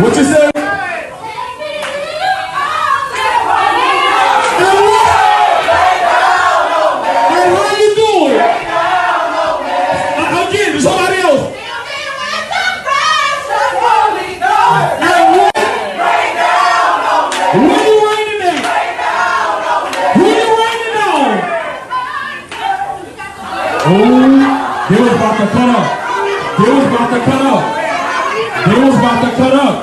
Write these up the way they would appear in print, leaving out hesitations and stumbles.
What you say? How you doing? Again, to somebody else. Who you raining at? Who you raining on? Oh, they was about to cut up. They was about to cut up. They was about to cut up.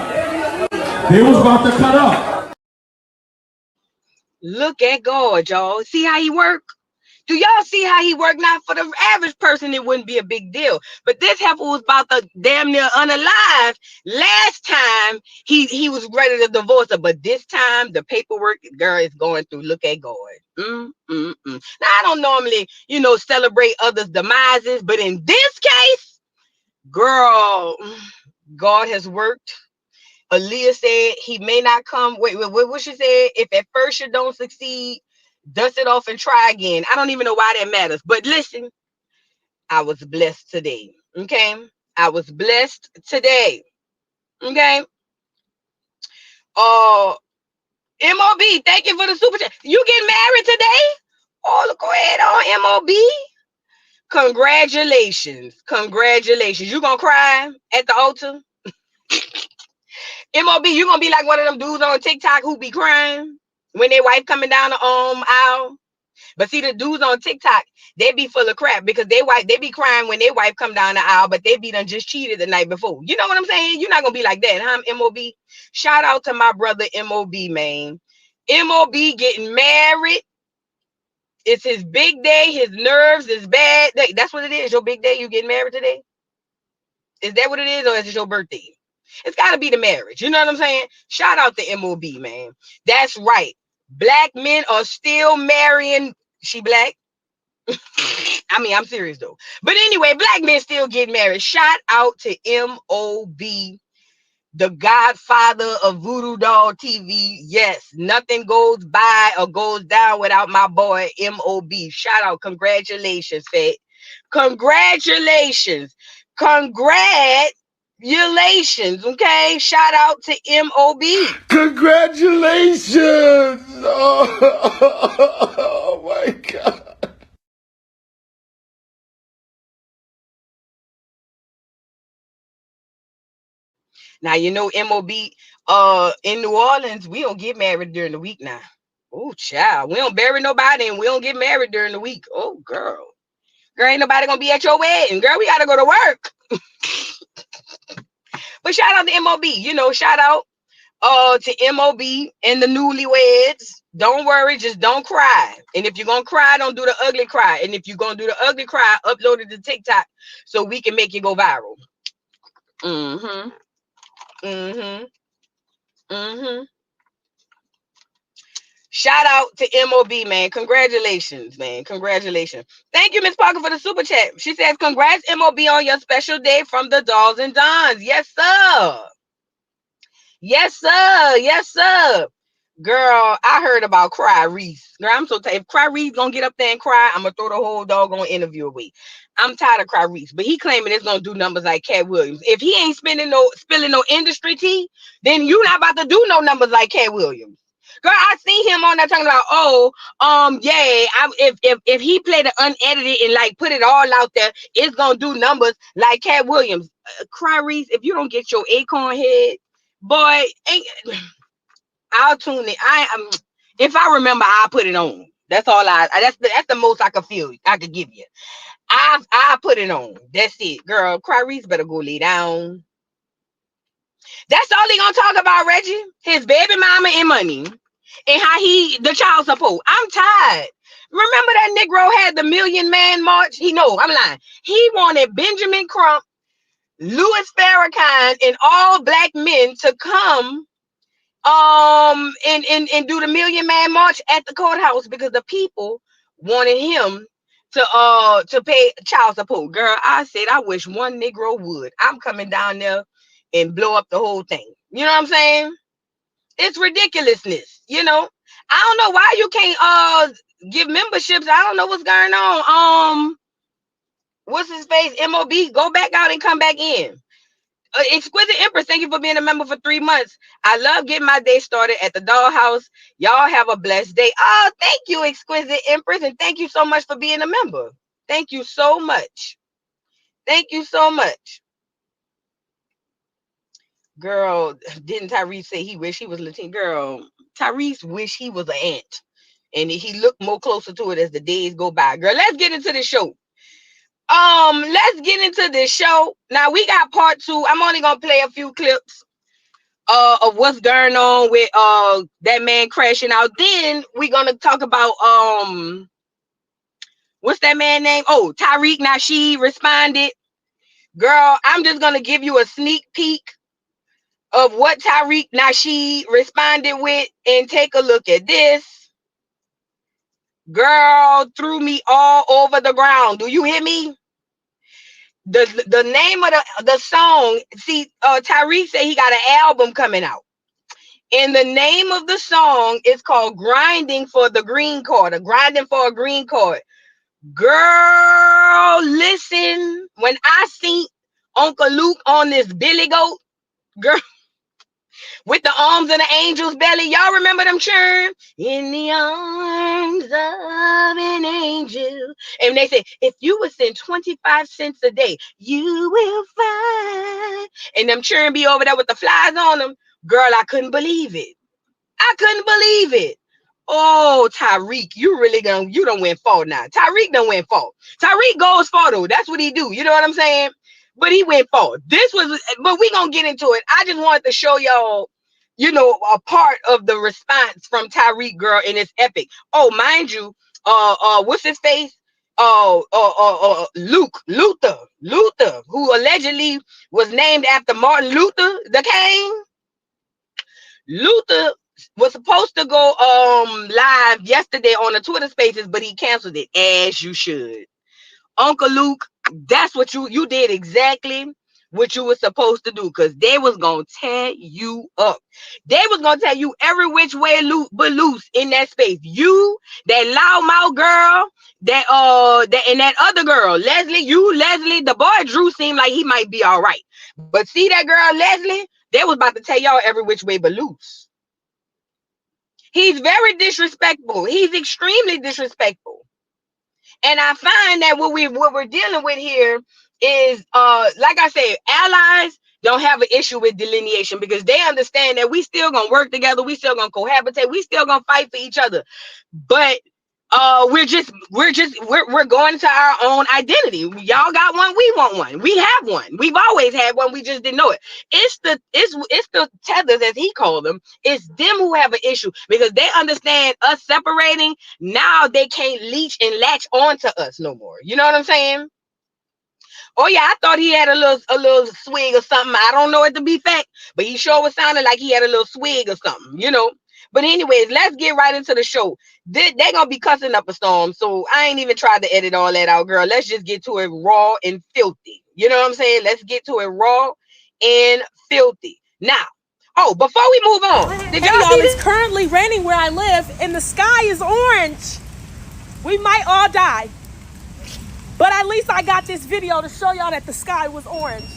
They was about to cut up. Look at God, y'all. See how he work? Do y'all see how he work? Now, for the average person, it wouldn't be a big deal. But this heifer was about to damn near unalive. Last time, he was ready to divorce her. But this time, the paperwork, girl, is going through. Look at God. Now, I don't normally, celebrate others' demises. But in this case, girl, God has worked. Aaliyah said he may not come. Wait, what she said? If at first you don't succeed, dust it off and try again. I don't even know why that matters. But listen, I was blessed today. Okay. I was blessed today. Okay. MOB, thank you for the super chat. You get married today? Oh, go ahead on MOB. Congratulations. Congratulations. You gonna cry at the altar? MOB, you gonna be like one of them dudes on TikTok who be crying when their wife coming down the aisle. But see, the dudes on TikTok, they be full of crap because they be crying when their wife come down the aisle, but they be done just cheated the night before. You know what I'm saying? You're not gonna be like that, huh, MOB? Shout out to my brother MOB, man. MOB getting married. It's his big day. His nerves is bad. That's what it is. Your big day. You getting married today? Is that what it is, or is it your birthday? It's got to be the marriage. You know what I'm saying? Shout out to MOB, man. That's right. Black men are still marrying. She black? I mean, I'm serious though. But anyway, black men still get married. Shout out to MOB, the godfather of Voodoo Doll TV. Yes, nothing goes by or goes down without my boy MOB. Shout out. Congratulations, Fed. Congratulations. Congratulations. Okay. Shout out to MOB. Congratulations. Oh my God. Now, MOB in New Orleans, we don't get married during the week now. Oh, child. We don't bury nobody and we don't get married during the week. Oh, girl. Girl, ain't nobody gonna be at your wedding. Girl, we gotta go to work. But shout out to MOB. Shout out to MOB and the newlyweds. Don't worry, just don't cry. And if you're gonna cry, don't do the ugly cry. And if you're gonna do the ugly cry, upload it to TikTok so we can make it go viral. Mm-hmm. Mm-hmm. Mm-hmm. Shout out to MOB, man. Congratulations, man. Congratulations. Thank you, Miss Parker, for the super chat. She says, congrats, MOB, on your special day from the Dolls and Dons. Yes, sir. Yes, sir. Yes, sir. Girl, I heard about Cry Reese. Girl, I'm so tired. If Cry Reese gonna get up there and cry, I'm gonna throw the whole doggone interview away. I'm tired of Cry Reese, but he claiming it's gonna do numbers like Cat Williams. If he ain't spilling no industry tea, then you not about to do no numbers like Cat Williams. Girl, I seen him on there talking about, if he played it unedited and like put it all out there, it's gonna do numbers like Cat Williams. Cry Reese, if you don't get your acorn head, boy, I'll tune it. If I remember, I'll put it on. That's all that's the most I could give you. I put it on. That's it, girl. Clarice better go lay down. That's all he gonna talk about, Reggie. His baby mama and money. And how the child support. I'm tired. Remember that Negro had the Million Man March? I'm lying. He wanted Benjamin Crump, Louis Farrakhan, and all black men to come and do the Million Man March at the courthouse because the people wanted him to pay child support. Girl, I said I wish one Negro would. I'm coming down there and blow up the whole thing. You know what I'm saying? It's ridiculousness. I don't know why you can't give memberships. I don't know what's going on. what's his face? MOB, go back out and come back in. Exquisite Empress, thank you for being a member for 3 months. I love getting my day started at the dollhouse. Y'all have a blessed day. Oh, thank you, Exquisite Empress, and thank you so much for being a member. Thank you so much. Thank you so much. Girl, didn't Tyrese say he wish he was Latin? Girl, Tyrese wish he was an ant. And he looked more closer to it as the days go by. Girl, let's get into the show. Let's get into this show. Now we got part 2. I'm only gonna play a few clips of what's going on with that man crashing out. Then we're gonna talk about what's that man name? Oh, Tariq Nasheed responded. Girl, I'm just gonna give you a sneak peek of what Tariq Nasheed responded with, and take a look at this. Girl, threw me all over the ground. Do you hear me? The name of the song, see, Tariq said he got an album coming out. And the name of the song is called Grinding for the Green Card, or Grinding for a Green Card. Girl, listen, when I seen Uncle Luke on this Billy Goat, girl, with the arms of the angel's belly. Y'all remember them churn? In the arms of an angel. And they say, if you would send 25 cents a day, you will find. And them churn be over there with the flies on them. Girl, I couldn't believe it. I couldn't believe it. Oh, Tariq, you don't win fault now. Tariq don't win fault. Tariq goes for though. That's what he do. You know what I'm saying? But he went fault. But we gonna get into it. I just wanted to show y'all, a part of the response from Tariq, girl, and it's epic. Oh, mind you, what's his face? Luther, who allegedly was named after Martin Luther the King. Luther was supposed to go live yesterday on the Twitter Spaces, but he canceled it, as you should. Uncle Luke, that's what you did exactly what you were supposed to do, because they was gonna tear you up. They was gonna tell you every which way but loose in that space. You, that loudmouth girl, and that other girl, Leslie, the boy Drew seemed like he might be all right. But see that girl, Leslie, they was about to tell y'all every which way but loose. He's very disrespectful. He's extremely disrespectful. And I find that what we're dealing with here is, like I said, allies don't have an issue with delineation, because they understand that we still gonna work together, we still gonna cohabitate, we still gonna fight for each other. But we're going to our own identity. Y'all got one, we want one. We have one. We've always had one. We just didn't know it. It's the tethers, as he called them. It's them who have an issue, because they understand us separating. Now they can't leech and latch onto us no more. You know what I'm saying? Oh yeah, I thought he had a little swig or something. I don't know it to be fact, but he sure was sounding like he had a little swig or something. But anyways, let's get right into the show. They're gonna be cussing up a storm, so I ain't even tried to edit all that out, girl. Let's just get to it raw and filthy. You know what I'm saying? Let's get to it raw and filthy. Now, before we move on, did y'all see this? It's currently raining where I live, and the sky is orange. We might all die. But at least I got this video to show y'all that the sky was orange.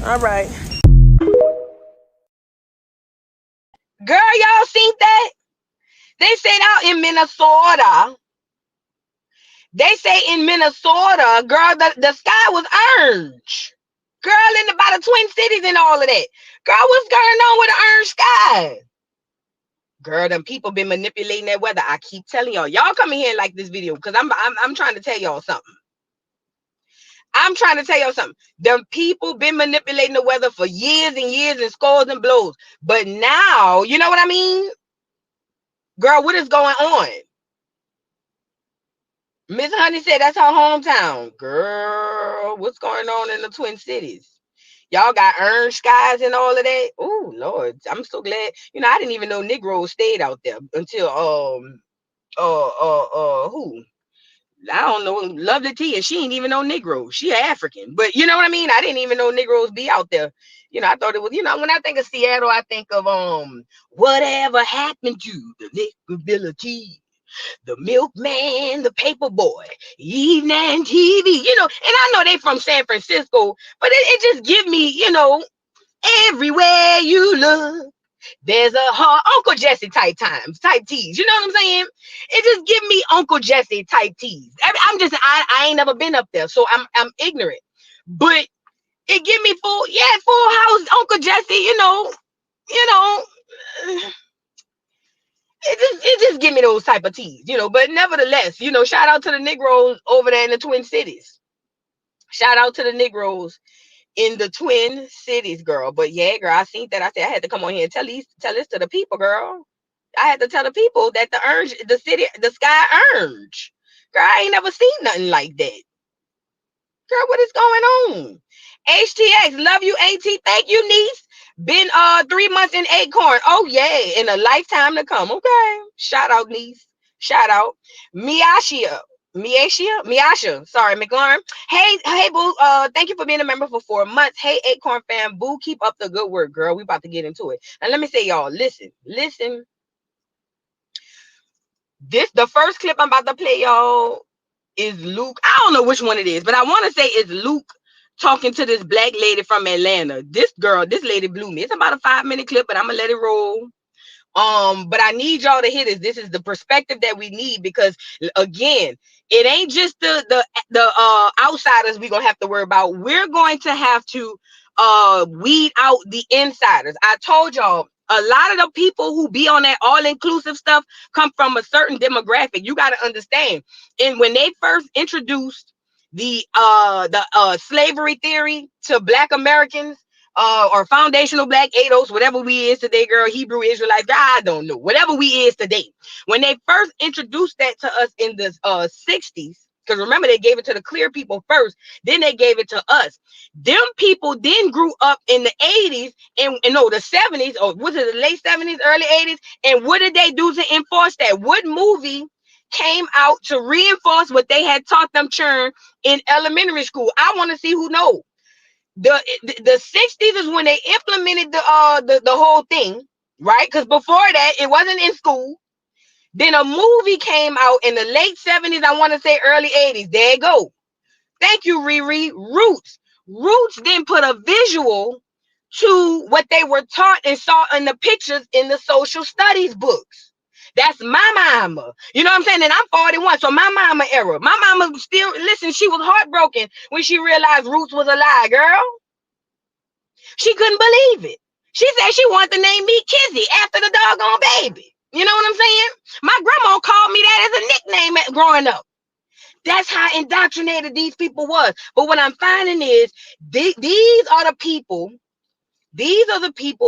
All right. Girl, y'all seen that? They said out in Minnesota. They say in Minnesota, girl, the sky was orange. Girl, by the Twin Cities and all of that. Girl, what's going on with the orange sky? Girl, them people been manipulating that weather. I keep telling y'all. Y'all come in here and like this video, because I'm trying to tell y'all something. I'm trying to tell y'all something. Them people been manipulating the weather for years and years and scores and blows. But now, you know what I mean? Girl, what is going on? Miss Honey said that's her hometown. Girl, what's going on in the Twin Cities? Y'all got orange skies and all of that. Oh Lord, I'm so glad. I didn't even know Negroes stayed out there until who? I don't know, Lovely T, and she ain't even know Negro. She African, but you know what I mean? I didn't even know Negroes be out there. I thought it was, when I think of Seattle, I think of whatever happened to the lickability. The milkman, the paper boy, evening TV, and I know they from San Francisco, but it just give me, everywhere you look. There's a hard Uncle Jesse type times, type tease. You know what I'm saying? It just give me Uncle Jesse type tease. I ain't never been up there, so I'm ignorant. But it give me full house Uncle Jesse, you know. It just give me those type of teas, But nevertheless, shout out to the Negroes over there in the Twin Cities. Shout out to the Negroes in the Twin Cities, girl. But yeah, girl, I seen that. I said I had to come on here and tell this to the people, girl. I had to tell the people that the sky orange. Girl, I ain't never seen nothing like that. Girl, what is going on? HTX, love you, AT. Thank you, niece. Been 3 months in Acorn. Oh yeah, in a lifetime to come. Okay. Shout out, niece. Shout out. Miasha. Sorry, McLaurin. Hey, boo. Thank you for being a member for 4 months. Hey, Acorn fam, boo. Keep up the good work, girl. We about to get into it. Now let me say, y'all, listen. The first clip I'm about to play, y'all, is Luke. I don't know which one it is, but I want to say it's Luke talking to this black lady from Atlanta. This lady blew me. It's about a 5-minute clip, but I'm gonna let it roll. But I need y'all to hear this. This is the perspective that we need, because again, it ain't just the outsiders we're gonna have to worry about. We're going to have to weed out the insiders. I told y'all, a lot of the people who be on that all-inclusive stuff come from a certain demographic. You got to understand. And when they first introduced the slavery theory to Black Americans, or foundational Black ADOS, whatever we is today, girl, Hebrew Israelites, I don't know, whatever we is today. When they first introduced that to us in the 60s, because remember, they gave it to the clear people first, then they gave it to us. Them people then grew up in the 80s and no, the 70s, or was it the late 70s, early 80s? And what did they do to enforce that? What movie came out to reinforce what they had taught them churn in elementary school? I want to see who knows. The 60s is when they implemented the whole thing, right? Because before that, it wasn't in school. Then a movie came out in the late 70s, I want to say early 80s. There you go. Thank you, Riri. Roots. Roots then put a visual to what they were taught and saw in the pictures in the social studies books. That's my mama. You know what I'm saying? And I'm 41, so my mama era. My mama still, listen, she was heartbroken when she realized Roots was a lie, girl. She couldn't believe it. She said she wanted to name me Kizzy after the doggone baby. You know what I'm saying? My grandma called me that as a nickname growing up. That's how indoctrinated these people was. But what I'm finding is these are the people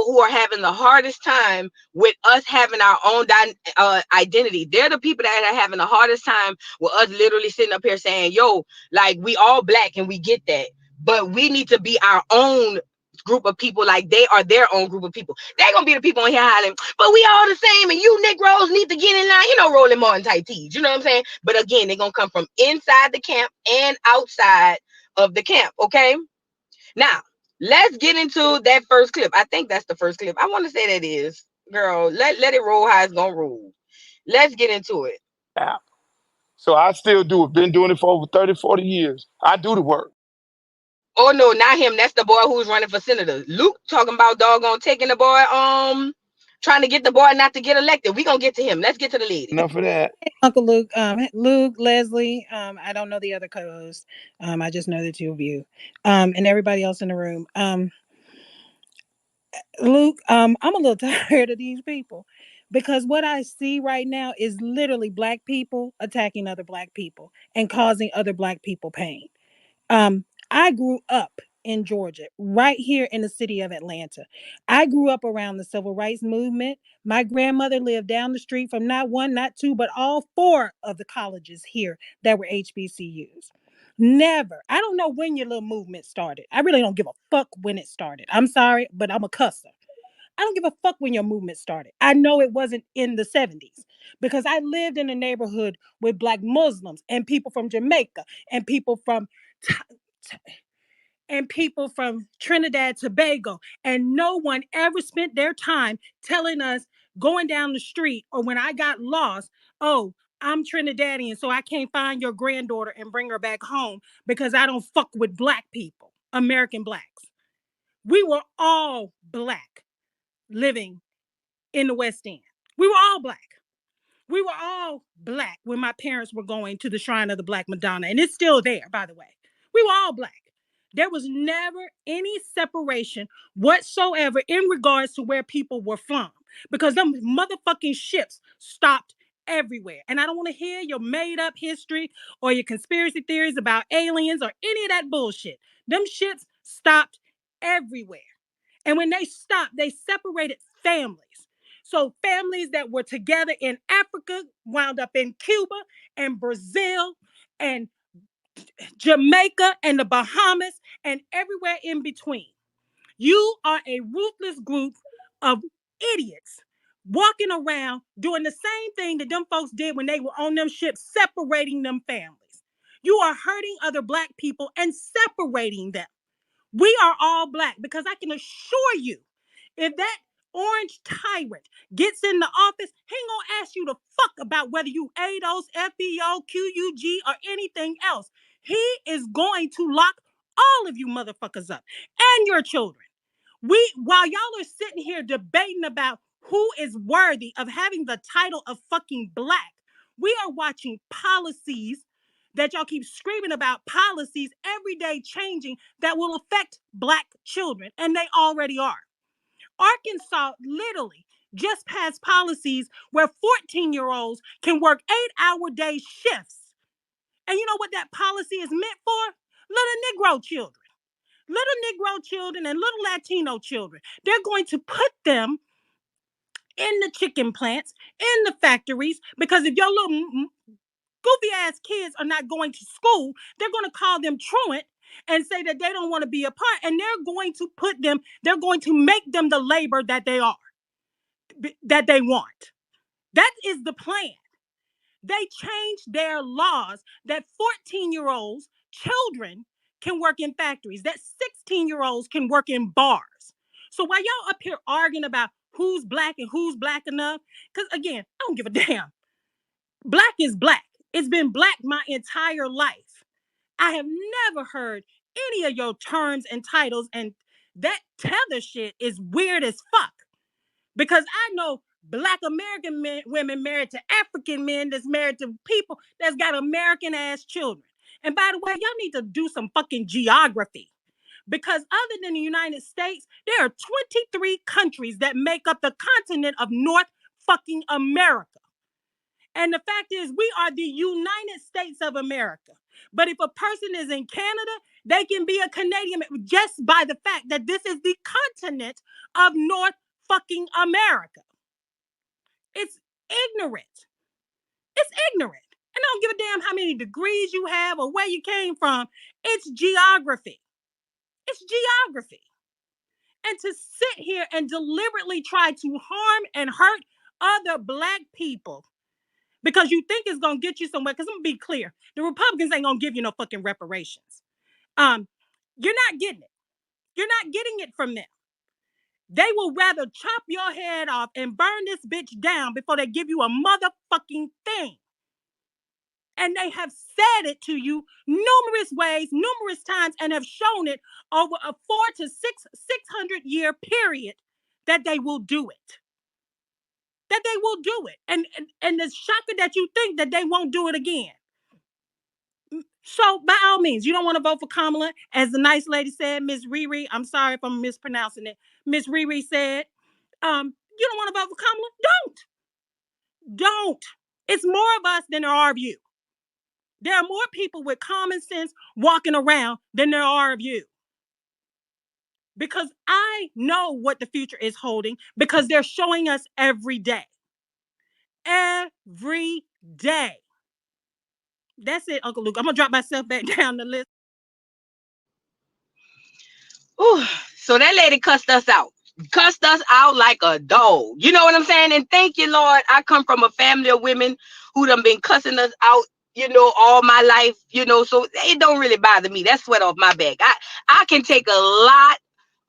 who are having the hardest time with us having our own identity. They're the people that are having the hardest time with us literally sitting up here saying, yo, like, we all Black and we get that, but we need to be our own group of people, like they are their own group of people. They're gonna be the people on here hollering, but we all the same, and you Negroes need to get in line, Rolling Martin type tees. You know what I'm saying? But again, they're gonna come from inside the camp and outside of the camp. Okay. Now, let's get into that first clip. I think that's the first clip. I want to say that is. Girl, let it roll how it's gonna roll. Let's get into it. Yeah. So I still do it. Been doing it for over 30, 40 years. I do the work. Oh no, not him. That's the boy who's running for senator. Luke talking about doggone taking the boy, trying to get the boy not to get elected. We gonna get to him. Let's get to the lady. Enough of that. Uncle Luke, Luke, Leslie, I don't know the other co-hosts. I just know the two of you, and everybody else in the room. Luke, I'm a little tired of these people, because what I see right now is literally Black people attacking other Black people and causing other Black people pain. I grew up in Georgia, right here in the city of Atlanta. I grew up around the civil rights movement. My grandmother lived down the street from not one, not two, but all four of the colleges here that were HBCUs. Never. I don't know when your little movement started. I really don't give a fuck when it started. I'm sorry, but I'm a cusser. I don't give a fuck when your movement started. I know it wasn't in the 70s, because I lived in a neighborhood with Black Muslims and people from Jamaica and people from Trinidad, Tobago, and no one ever spent their time telling us, going down the street, or when I got lost, oh, I'm Trinidadian, so I can't find your granddaughter and bring her back home because I don't fuck with black people, American blacks. We were all black living in the West End. We were all black. We were all black when my parents were going to the Shrine of the Black Madonna, and it's still there, by the way. We were all black. There was never any separation whatsoever in regards to where people were from because them motherfucking ships stopped everywhere. And I don't want to hear your made up history or your conspiracy theories about aliens or any of that bullshit. Them ships stopped everywhere. And when they stopped, they separated families. So families that were together in Africa wound up in Cuba and Brazil and Jamaica and the Bahamas and everywhere in between. You are a ruthless group of idiots walking around doing the same thing that them folks did when they were on them ships, separating them families. You are hurting other black people and separating them. We are all black because I can assure you, if that orange tyrant gets in the office, he ain't gonna ask you to fuck about whether you ADOS, FBO, QUG, or anything else. He is going to lock all of you motherfuckers up and your children. While y'all are sitting here debating about who is worthy of having the title of fucking black, we are watching policies that y'all keep screaming about, policies every day changing that will affect black children, and they already are. Arkansas literally just passed policies where 14-year-olds can work 8-hour day shifts. And you know what that policy is meant for? Little Negro children. Little Negro children and little Latino children. They're going to put them in the chicken plants, in the factories, because if your little goofy ass kids are not going to school, they're going to call them truant and say that they don't want to be a part, and they're going to make them the labor that they are, that they want. That is the plan. They changed their laws that 14-year-olds, children, can work in factories, that 16-year-olds can work in bars. So while y'all up here arguing about who's black and who's black enough, because again, I don't give a damn. Black is black. It's been black my entire life. I have never heard any of your terms and titles, and that tether shit is weird as fuck. Because I know Black American women married to African men that's married to people that's got American ass children. And by the way, y'all need to do some fucking geography. Because other than the United States, there are 23 countries that make up the continent of North fucking America. And the fact is, we are the United States of America. But if a person is in Canada, they can be a Canadian just by the fact that this is the continent of North fucking America. It's ignorant. It's ignorant. And I don't give a damn how many degrees you have or where you came from. It's geography. It's geography. And to sit here and deliberately try to harm and hurt other black people because you think it's going to get you somewhere. Because I'm going to be clear. The Republicans ain't going to give you no fucking reparations. You're not getting it. You're not getting it from them. They will rather chop your head off and burn this bitch down before they give you a motherfucking thing. And they have said it to you numerous ways, numerous times, and have shown it over a 600-year period that they will do it. That they will do it. And it's shocking that you think that they won't do it again. So by all means, you don't want to vote for Kamala, as the nice lady said, Miss Riri. I'm sorry if I'm mispronouncing it. Miss Riri said, you don't want to vote for Kamala? Don't. It's more of us than there are of you. There are more people with common sense walking around than there are of you. Because I know what the future is holding because they're showing us every day. Every day. That's it, Uncle Luke. I'm going to drop myself back down the list. Ooh, so that lady cussed us out. Cussed us out like a dog. You know what I'm saying? And thank you, Lord. I come from a family of women who done been cussing us out, all my life, so it don't really bother me. That's sweat off my back. I can take a lot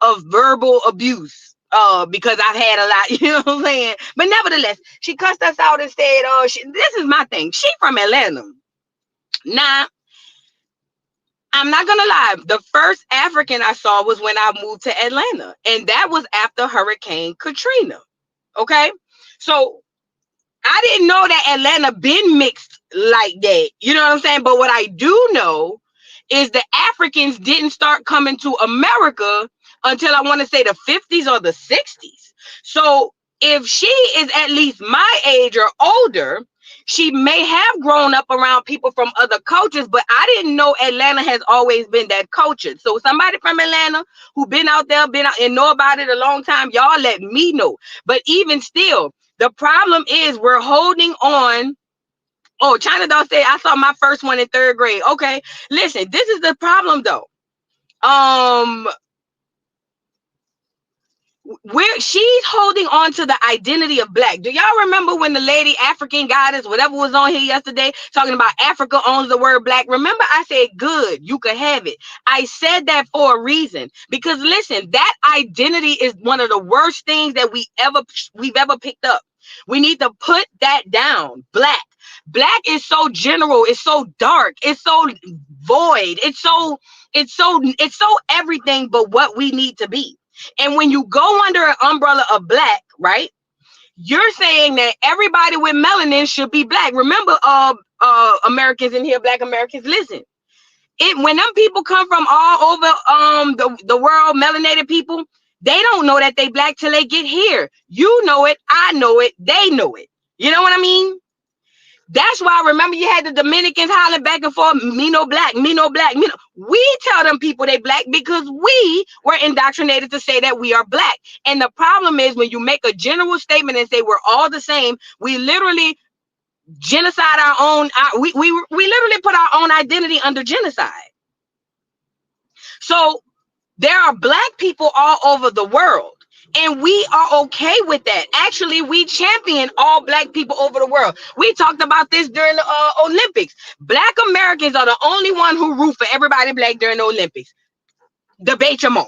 of verbal abuse. because I've had a lot, you know what I'm saying? But nevertheless, she cussed us out and said, this is my thing. She from Atlanta. Now, I'm not gonna lie, the first African I saw was when I moved to Atlanta, and that was after Hurricane Katrina. Okay, so I didn't know that Atlanta been mixed like that. You know what I'm saying? But what I do know is the Africans didn't start coming to America until I want to say the 50s or the 60s. So if she is at least my age or older, she may have grown up around people from other cultures, but I didn't know Atlanta has always been that cultured. So somebody from Atlanta who been out there, been out and know about it a long time, y'all let me know. But even still, the problem is we're holding on. Oh, China Doll say I saw my first one in 3rd grade. Okay, listen, this is the problem though. She's holding on to the identity of black. Do y'all remember when the lady African goddess, whatever was on here yesterday, talking about Africa owns the word black? Remember, I said, good, you could have it. I said that for a reason, because listen, that identity is one of the worst things that we've ever picked up. We need to put that down. Black is so general, it's so dark, it's so void, it's so everything but what we need to be. And when you go under an umbrella of black, right, you're saying that everybody with melanin should be black. Remember, Americans in here, black Americans, listen. When them people come from all over the world, melanated people, they don't know that they black till they get here. You know it, I know it, they know it. You know what I mean? That's why, remember, you had the Dominicans hollering back and forth, me no black, me no black, me no. We tell them people they black because we were indoctrinated to say that we are black. And the problem is when you make a general statement and say we're all the same, we literally genocide our own, we literally put our own identity under genocide. So there are black people all over the world. And we are okay with that. Actually, we champion all black people over the world. We talked about this during the Olympics. Black Americans are the only one who root for everybody black during the Olympics. Debate your mom.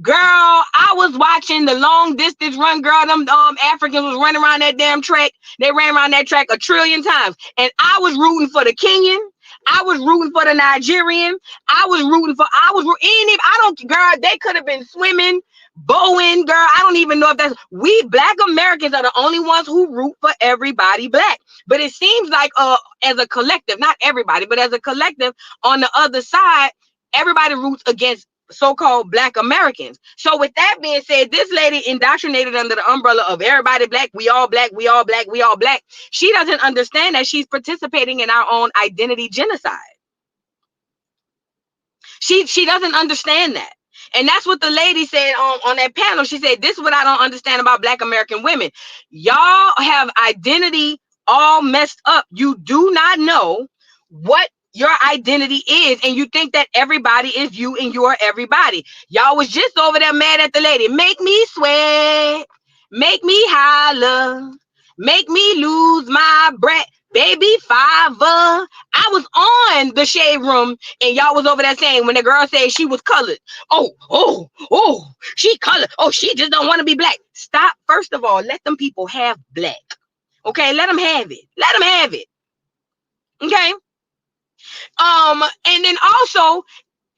Girl, I was watching the long distance run, girl. Them Africans was running around that damn track. They ran around that track 1 trillion times. And I was rooting for the Kenyan. I was rooting for the Nigerian. I don't, girl, they could have been swimming, Bowen, girl. I don't even know if that's, we black Americans are the only ones who root for everybody black. But it seems like as a collective, not everybody, but as a collective on the other side, everybody roots against so-called black Americans. So with that being said, this lady indoctrinated under the umbrella of everybody black, we all black, we all black, we all black. She doesn't understand that she's participating in our own identity genocide. She doesn't understand that. And that's what the lady said on that panel. She said, this is what I don't understand about black American women. Y'all have identity all messed up. You do not know what your identity is, and you think that everybody is you and you are everybody. Y'all was just over there mad at the lady. Make me sweat, make me holler, make me lose my breath. Baby Fiver. I was on the Shade Room and y'all was over there saying when the girl said she was colored. Oh, she colored. Oh, she just don't want to be black. Stop. First of all, let them people have black. Okay, let them have it. Let them have it. Okay. And then also,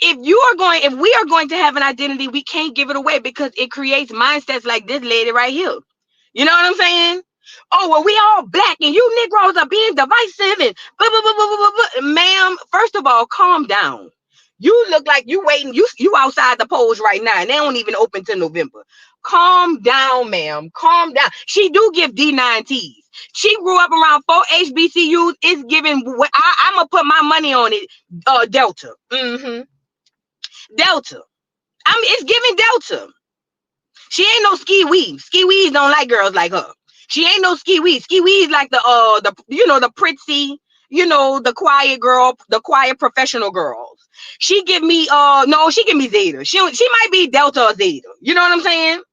if we are going to have an identity, we can't give it away because it creates mindsets like this lady right here. You know what I'm saying? Oh, well, we all black and you Negroes are being divisive and blah, blah, blah, blah, blah, blah. Ma'am, first of all, calm down. You look like you waiting. You outside the polls right now and they don't even open till November. Calm down, ma'am. Calm down. She do give D9Ts. She grew up around 4 HBCUs. It's giving. I'm gonna put my money on it. Delta. Delta. It's giving Delta. She ain't no ski weave. Ski weaves don't like girls like her. She ain't no ski weave. Ski weave like the the pretty, the quiet girl, the quiet professional girls. She give me no, she give me Zeta. She might be Delta or Zeta. You know what I'm saying?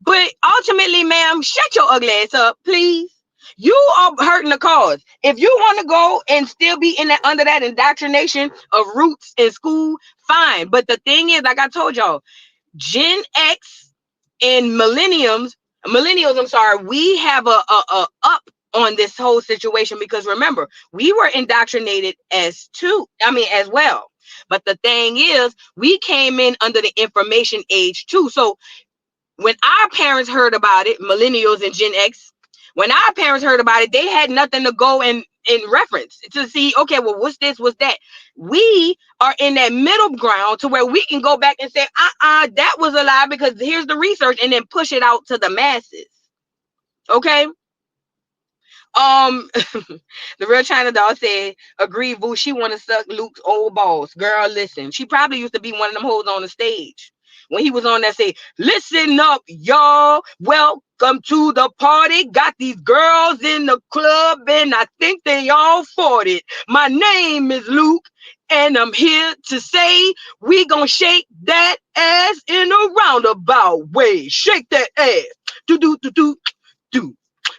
But ultimately, ma'am, shut your ugly ass up, please. You are hurting the cause. If you want to go and still be under that indoctrination of roots in school, fine. But the thing is, like I told y'all, Gen X and millennials, I'm sorry, we have a up on this whole situation, because remember, we were indoctrinated as well. But the thing is, we came in under the information age too. So when our parents heard about it, millennials and Gen X, when our parents heard about it, they had nothing to go and in reference to see, okay, well, what's this, what's that? We are in that middle ground to where we can go back and say, that was a lie, because here's the research, and then push it out to the masses. Okay. The real China doll said, agree, Boo, she want to suck Luke's old balls. Girl, listen, she probably used to be one of them hoes on the stage when he was on that, say, listen up, y'all, welcome to the party, got these girls in the club, and I think they all fought it. My name is Luke, and I'm here to say we gonna shake that ass in a roundabout way. Shake that ass. Do do do do do.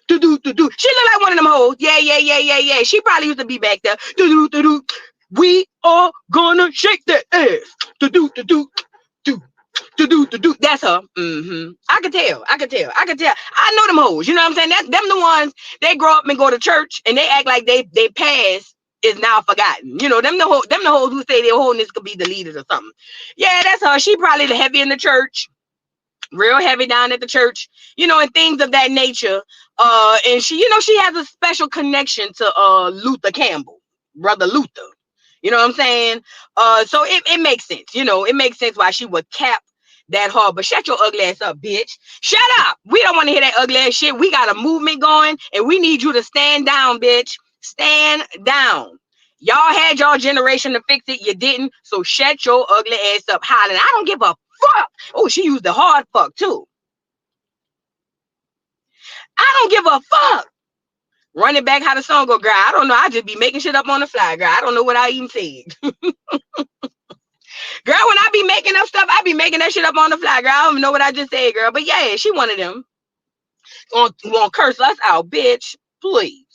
Do. She look like one of them hoes. Yeah. She probably used to be back there. Do. We are gonna shake that ass. Do. That's her. I could tell. I know them hoes. You know what I'm saying? Them the ones, they grow up and go to church and they act like they past is now forgotten. You know, them the hoes who say their wholeness could be deleted or something. Yeah, that's her. She probably the heavy in the church. Real heavy down at the church, you know, and things of that nature. And she, you know, she has a special connection to Luther Campbell, brother Luther. You know what I'm saying? So it makes sense, you know, it makes sense why she would cap that hard. But shut your ugly ass up, bitch. Shut up. We don't want to hear that ugly ass shit. We got a movement going, and we need you to stand down, bitch. Stand down. Y'all had y'all generation to fix it. You didn't. So shut your ugly ass up, hollering. I don't give a fuck. Oh, she used the hard fuck too. I don't give a fuck. Run it back how the song go, girl. I don't know. I just be making shit up on the fly, girl. I don't know what I even said. Girl, when I be making up stuff, I be making that shit up on the fly, girl. I don't even know what I just said, girl. But yeah, she one of them. Gonna curse us out, bitch. Please.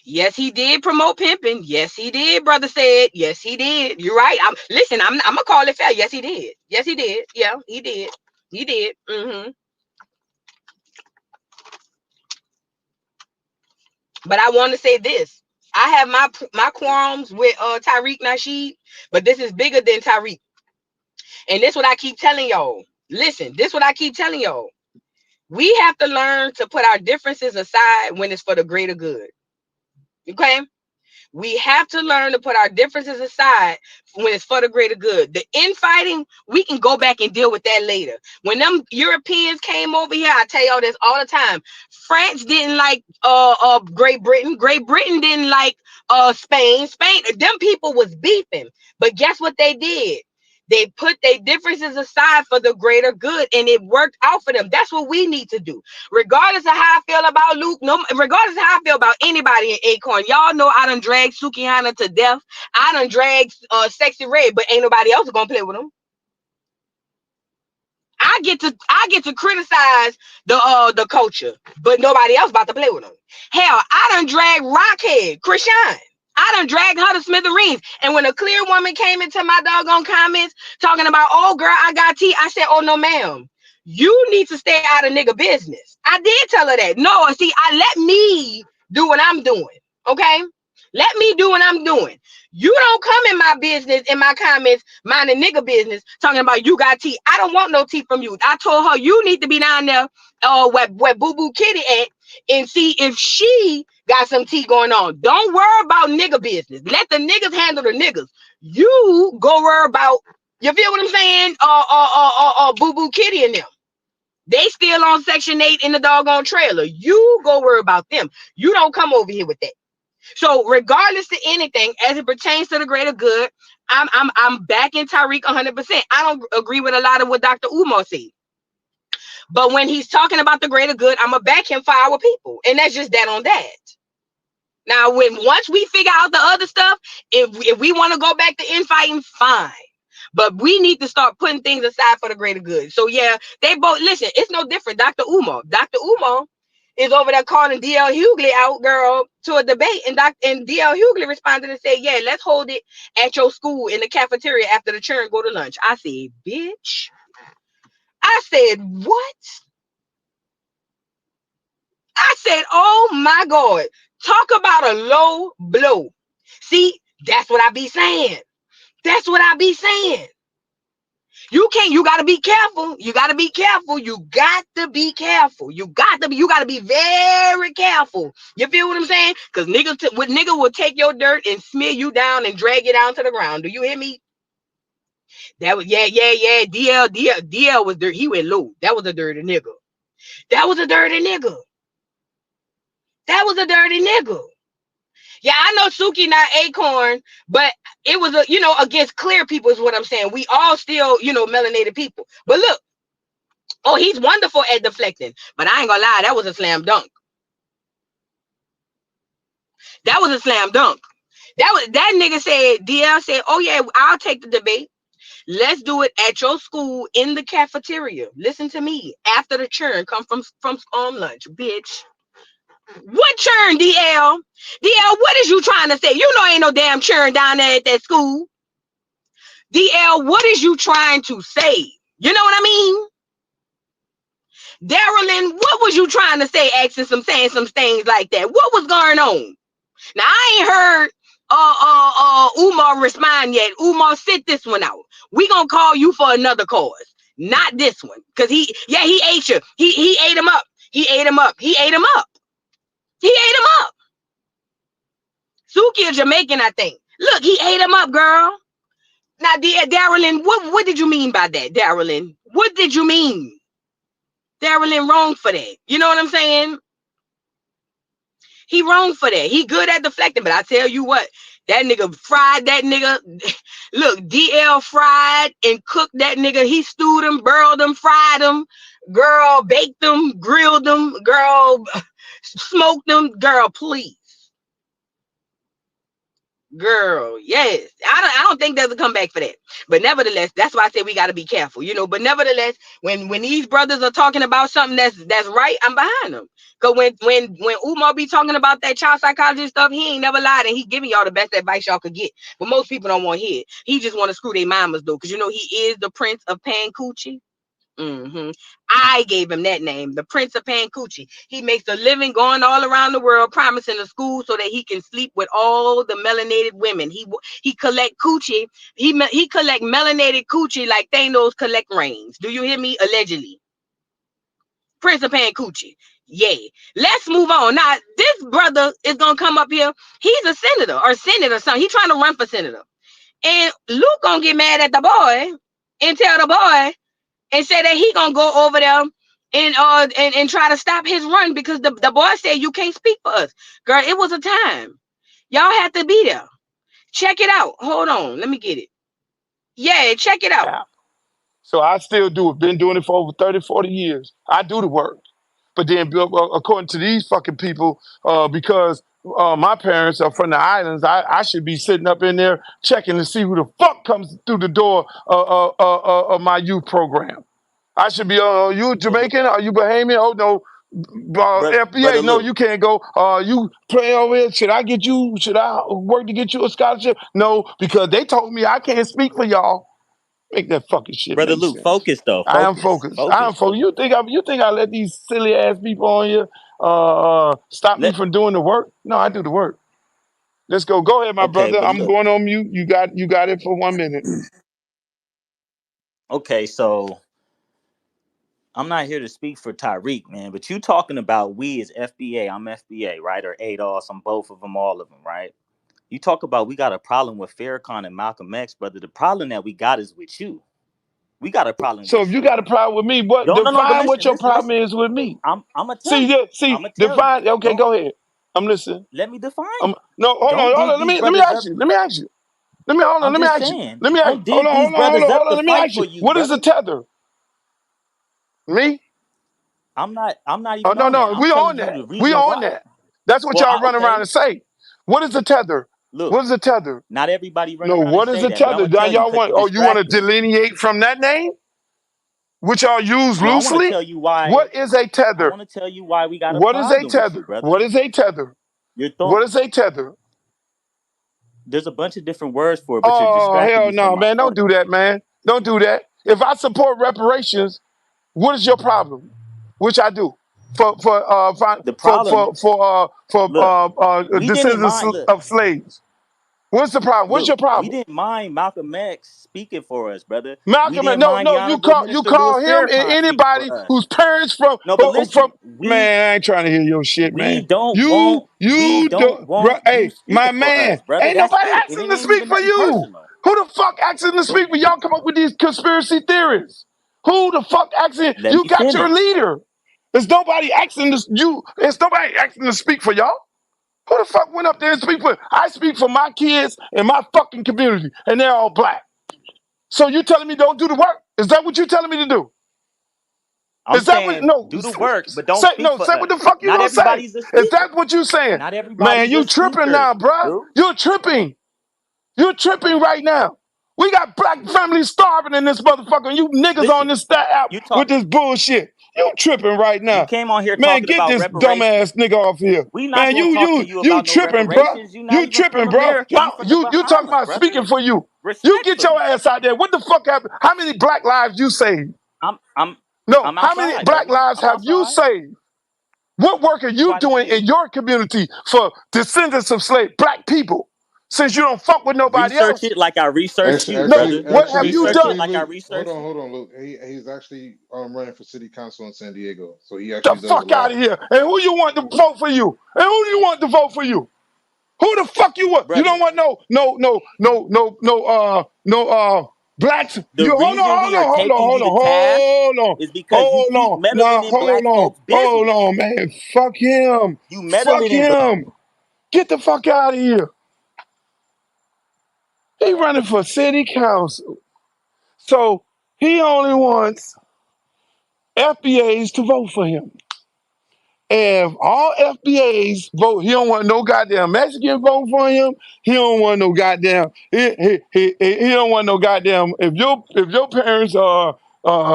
Yes, he did promote pimping. Yes, he did, brother said. Yes, he did. You're right. I'm gonna call it fair. Yes, he did. Yes, he did. Yeah, he did. He did. But I want to say this. I have my qualms with Tariq Nasheed, but this is bigger than Tariq. And this is what I keep telling y'all. Listen, this is what I keep telling y'all. We have to learn to put our differences aside when it's for the greater good. Okay? We have to learn to put our differences aside when it's for the greater good. The infighting, we can go back and deal with that later. When them Europeans came over here, I tell y'all this all the time. France didn't like Great Britain. Great Britain didn't like Spain. Them people was beefing. But guess what they did? They put their differences aside for the greater good, and it worked out for them. That's what we need to do. Regardless of how I feel about Luke, regardless of how I feel about anybody in Acorn, y'all know I done dragged Sukihana to death. I done dragged Sexy Red, but ain't nobody else gonna play with them. I get to criticize the culture, but nobody else about to play with them. Hell, I done dragged Rockhead, Krishan. I done dragged her to smithereens. And when a clear woman came into my doggone comments talking about, oh, girl, I got tea, I said, oh, no, ma'am. You need to stay out of nigga business. I did tell her that. No, see, I let me do what I'm doing, okay? Let me do what I'm doing. You don't come in my business, in my comments, mind a nigga business, talking about you got tea. I don't want no tea from you. I told her you need to be down there where Boo Boo Kitty at and see if she got some tea going on. Don't worry about nigga business. Let the niggas handle the niggas. You go worry about, you feel what I'm saying? Boo Boo Kitty and them. They still on Section 8 in the doggone trailer. You go worry about them. You don't come over here with that. So regardless to anything, as it pertains to the greater good, I'm backing Tariq 100%. I don't agree with a lot of what Dr. Umar said. But when he's talking about the greater good, I'm going to back him for our people. And that's just that on that. Now, once we figure out the other stuff, if we want to go back to infighting, fine. But we need to start putting things aside for the greater good. So, yeah, they both, listen, it's no different. Dr. Umar is over there calling DL Hughley out, girl, to a debate, and DL Hughley responded and said, "Yeah, let's hold it at your school in the cafeteria after the children go to lunch." I said, "Bitch." I said, "What?" I said, "Oh my God. Talk about a low blow." See, that's what I be saying. That's what I be saying. You gotta be careful. You gotta be careful. You got to be careful. You gotta be very careful. You feel what I'm saying? Because nigga will take your dirt and smear you down and drag you down to the ground. Do you hear me? That was yeah. DL was dirt. He went low. That was a dirty nigga. That was a dirty nigga. That was a dirty nigga. Yeah, I know Suki not Acorn, but it was against clear people is what I'm saying. We all still, melanated people. But look, oh, he's wonderful at deflecting. But I ain't gonna lie, that was a slam dunk. That was a slam dunk. That nigga said, DL said, "Oh yeah, I'll take the debate. Let's do it at your school in the cafeteria. Listen to me. After the churn come from lunch, bitch." What churn, DL? DL, what is you trying to say? You know ain't no damn churn down there at that school. DL, what is you trying to say? You know what I mean? Darylyn, what was you trying to say, saying some things like that? What was going on? Now I ain't heard Umar respond yet. Umar, sit this one out. We gonna call you for another cause, not this one. Cause he ate you. He ate him up. He ate him up. He ate him up. He ate him up. Suki is Jamaican, I think. Look, he ate him up, girl. Now, Darylyn, what did you mean by that, Darylyn? What did you mean? Darylyn wrong for that. You know what I'm saying? He wrong for that. He good at deflecting, but I tell you what, that nigga fried that nigga. Look, DL fried and cooked that nigga. He stewed him, burled him, fried him, girl, baked him, grilled him, girl, smoked him, girl, please. Girl, yes. I don't think there's a comeback for that. But nevertheless, that's why I say we got to be careful, But nevertheless, when these brothers are talking about something that's right, I'm behind them. Cause when Umar be talking about that child psychology stuff, he ain't never lied, and he giving y'all the best advice y'all could get. But most people don't want to hear it. He just want to screw their mamas though, cause he is the Prince of Pancoochie. I gave him that name, the Prince of Pancoochie. He makes a living going all around the world, promising a school so that he can sleep with all the melanated women. He collect coochie. He collect melanated coochie like Thanos collect rings. Do you hear me? Allegedly. Prince of Pancoochie. Yay. Let's move on. Now, this brother is gonna come up here. He's a senator or something. He's trying to run for senator. And Luke gonna get mad at the boy and tell the boy and say that he gonna go over there and try to stop his run because the boy said you can't speak for us. Girl, it was a time. Y'all had to be there. Check it out. Hold on. Let me get it. Yeah, check it out. Yeah. So I still do it. Been doing it for over 30, 40 years. I do the work. But then, according to these fucking people, because my parents are from the islands, I should be sitting up in there checking to see who the fuck comes through the door of my youth program. I should be, you Jamaican? Are you Bahamian? Oh, no. FBA, no, you can't go. You play over here. Should I work to get you a scholarship? No, because they told me I can't speak for y'all. Make that fucking shit Brother make Luke, sense. focus though. I am focused. I am focused. You think I let these silly ass people on here stop me from doing the work? No, I do the work. Let's go. Go ahead, my brother. I'm going on mute. You got it for 1 minute. Okay, so I'm not here to speak for Tariq, man, but you talking about we as FBA. I'm FBA, right? Or ADOS. I'm both of them, all of them, right? You talk about we got a problem with Farrakhan and Malcolm X, brother. The problem that we got is with you. We got a problem. So if you got a problem with me, define what your problem is with me. I'm gonna tell you. Define. Okay, go ahead. I'm listening. Let me define. No, hold on. Let me ask you. Let me ask you. Let me hold on. Let me ask you. Let me ask. Hold on. Let me ask you. What is the tether? Me? I'm not even. Oh no, we on that. We on that. That's what y'all run around and say. What is the tether? Look, what is the tether? Not everybody run around what and is say the tether? Y'all want? Oh, you want to delineate from that name? which are used No, I want to loosely. tell you why. What is a I tether? want to tell you why we got a What is a problem with you, tether? brother. What is a tether? You're What is a tether? There's a bunch of different words for it, but you're Oh, distracting hell me from no, my man. Don't point. do that, man. Don't do that. If I support reparations, what is your problem? Which I do. The problem, look, we didn't descendants mind. Look, of slaves. What's the problem? What's look, your we problem? didn't mind Malcolm X speaking for us, brother. We Malcolm, didn't no, mind the no, honorable you minister Louis call him and Farrakhan speaking anybody for us. whose parents from No, but listen, man, I ain't trying to hear your shit, we man. don't You want we you don't do, want you hey, my speaking for man, us, brother. ain't That's nobody it. And asking it to ain't speak even for nothing you. personal. Who the fuck asking to But speak when y'all come up with these conspiracy theories? Who the fuck asking? let You me got your finish. leader. There's nobody asking to you. There's nobody asking to speak for y'all. Who the fuck went up there and speak for? I speak for my kids and my fucking community, and they're all black. So you telling me don't do the work? Is that what you telling me to do? I'm Is that what? saying No, do the work, but don't say speak no. for Say what the us. fuck you Not gonna say? everybody's a Is that speaker. what you saying? Not Man, everybody's a you tripping speaker, now, bruh. dude. You're tripping. You're tripping right now. We got black families starving in this motherfucker. And you niggas on Listen, this stat app you with talk. this bullshit. You tripping right You now. came on here Man, talking get about this reparations. dumbass nigga off here. We not Man, gonna talk to you you about no tripping, bruh. reparations. You not You even tripping, from bruh. America. You from the You talking Bahamas, about brother. speaking for you. You get your Respectfully. ass out there. What the fuck happened? How many black lives you saved? I'm I'm No, I'm how many outside, black brother. lives I'm have you outside. saved? What work are you Quite a doing few. in your community for descendants of slave black people? Since you don't fuck with nobody Research else. it like I researched you, No, brother. what have you Research it done? like I Luke, researched you. hold on, Luke. He's actually running for city council in San Diego, so he The actually does a fuck out lot. of here. And who you want to vote for you? And who do you want to vote for you? Who the fuck you want? You don't Brother, want blacks. the You reason we are taking you to task is because you keep meddling in black folks' hold business. on, man. Fuck him. You Fuck meddling in him. Get the fuck out of here. He running for city council. So he only wants FBAs to vote for him. If all FBAs vote, he don't want no goddamn Mexican vote for him. He don't want no goddamn. He don't want no goddamn. If your parents are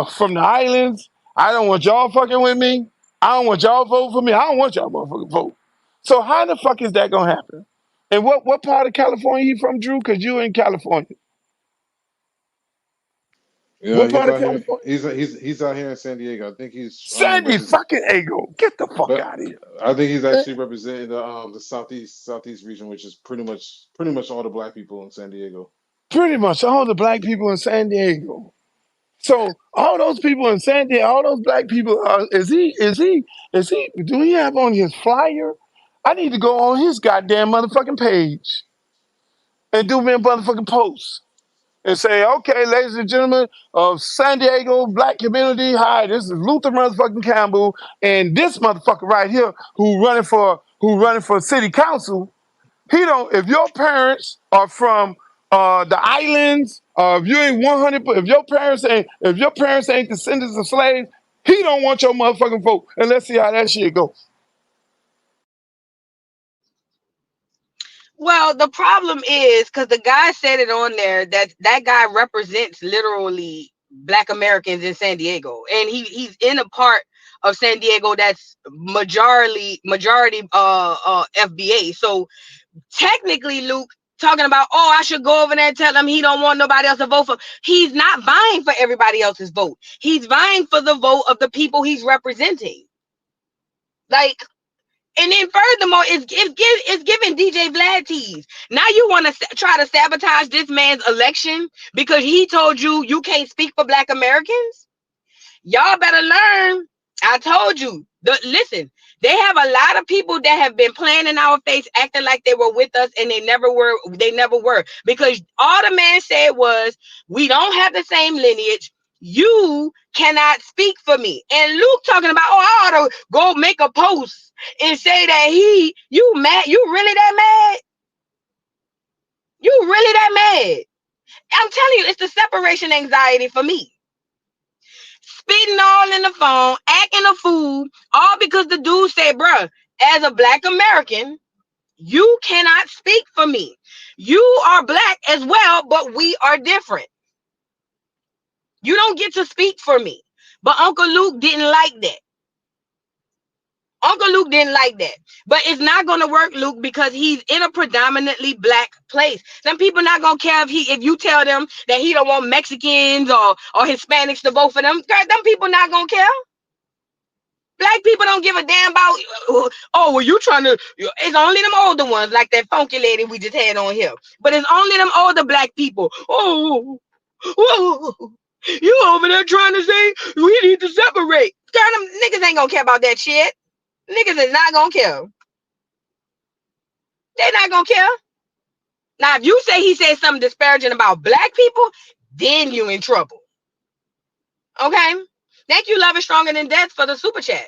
from the islands, I don't want y'all fucking with me. I don't want y'all vote for me. I don't want y'all motherfucking vote. So how the fuck is that gonna happen? And what part of California you from, Drew? Cause you in California. Yeah, What he's part of out here. California? He's out here in San Diego. I think he's Sandy represent, fucking Ego. Get the fuck but out of here. I think he's Eh, actually representing the southeast region, which is pretty much all the black people in San Diego. Pretty much all the black people in San Diego. So all those people in San Diego, all those black people, do he have on his flyer? I need to go on his goddamn motherfucking page and do me a motherfucking post and say, okay, ladies and gentlemen of San Diego black community, hi, this is Luther motherfucking Campbell, and this motherfucker right here who running for city council. He don't. If your parents are from the islands, if you ain't 100, if your parents ain't descendants of slaves, he don't want your motherfucking vote. And let's see how that shit goes. Well, the problem is because the guy said it on there that guy represents literally Black Americans in San Diego, and he's in a part of San Diego that's majority FBA. So technically, Luke talking about, oh, I should go over there and tell him he don't want nobody else to vote for. He's not vying for everybody else's vote. He's vying for the vote of the people he's representing. Like, and then furthermore, it's giving DJ Vlad tease. Now you want to try to sabotage this man's election because he told you can't speak for Black Americans? Y'all better learn. I told you. Listen, they have a lot of people that have been playing in our face, acting like they were with us, and they never were. They never were. Because all the man said was, we don't have the same lineage. You cannot speak for me. And Luke talking about, oh, I ought to go make a post and say that you mad? You really that mad? You really that mad? I'm telling you, it's the separation anxiety for me. Spitting all in the phone, acting a fool, all because the dude said, bruh, as a Black American, you cannot speak for me. You are Black as well, but we are different. You don't get to speak for me. But Uncle Luke didn't like that. Uncle Luke didn't like that. But it's not gonna work, Luke, because he's in a predominantly black place. Some people not gonna care if you tell them that he don't want Mexicans or Hispanics to vote for them. Girl, them people not gonna care. Black people don't give a damn about, oh, well, you trying to, it's only them older ones, like that funky lady we just had on here. But it's only them older black people. Oh, you over there trying to say we need to separate. Girl, them niggas ain't gonna care about that shit. Niggas is not gonna care. They're not gonna care. Now, if you say he said something disparaging about black people, then you in trouble. Okay? Thank you, Love Is Stronger Than Death, for the super chat.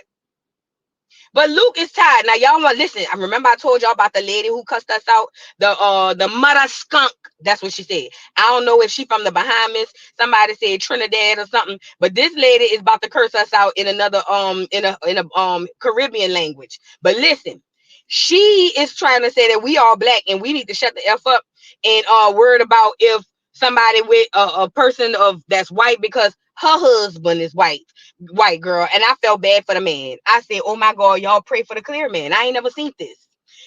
But Luke is tired. Now, y'all want to listen. I remember I told y'all about the lady who cussed us out. The mother skunk. That's what she said. I don't know if she from the Bahamas. Somebody said Trinidad or something. But this lady is about to curse us out in another in a Caribbean language. But listen, she is trying to say that we all black and we need to shut the F up and worried about if somebody with a person that's white because her husband is white girl. And I felt bad for the man. I said, oh my God, y'all pray for the clear man. I ain't never seen this.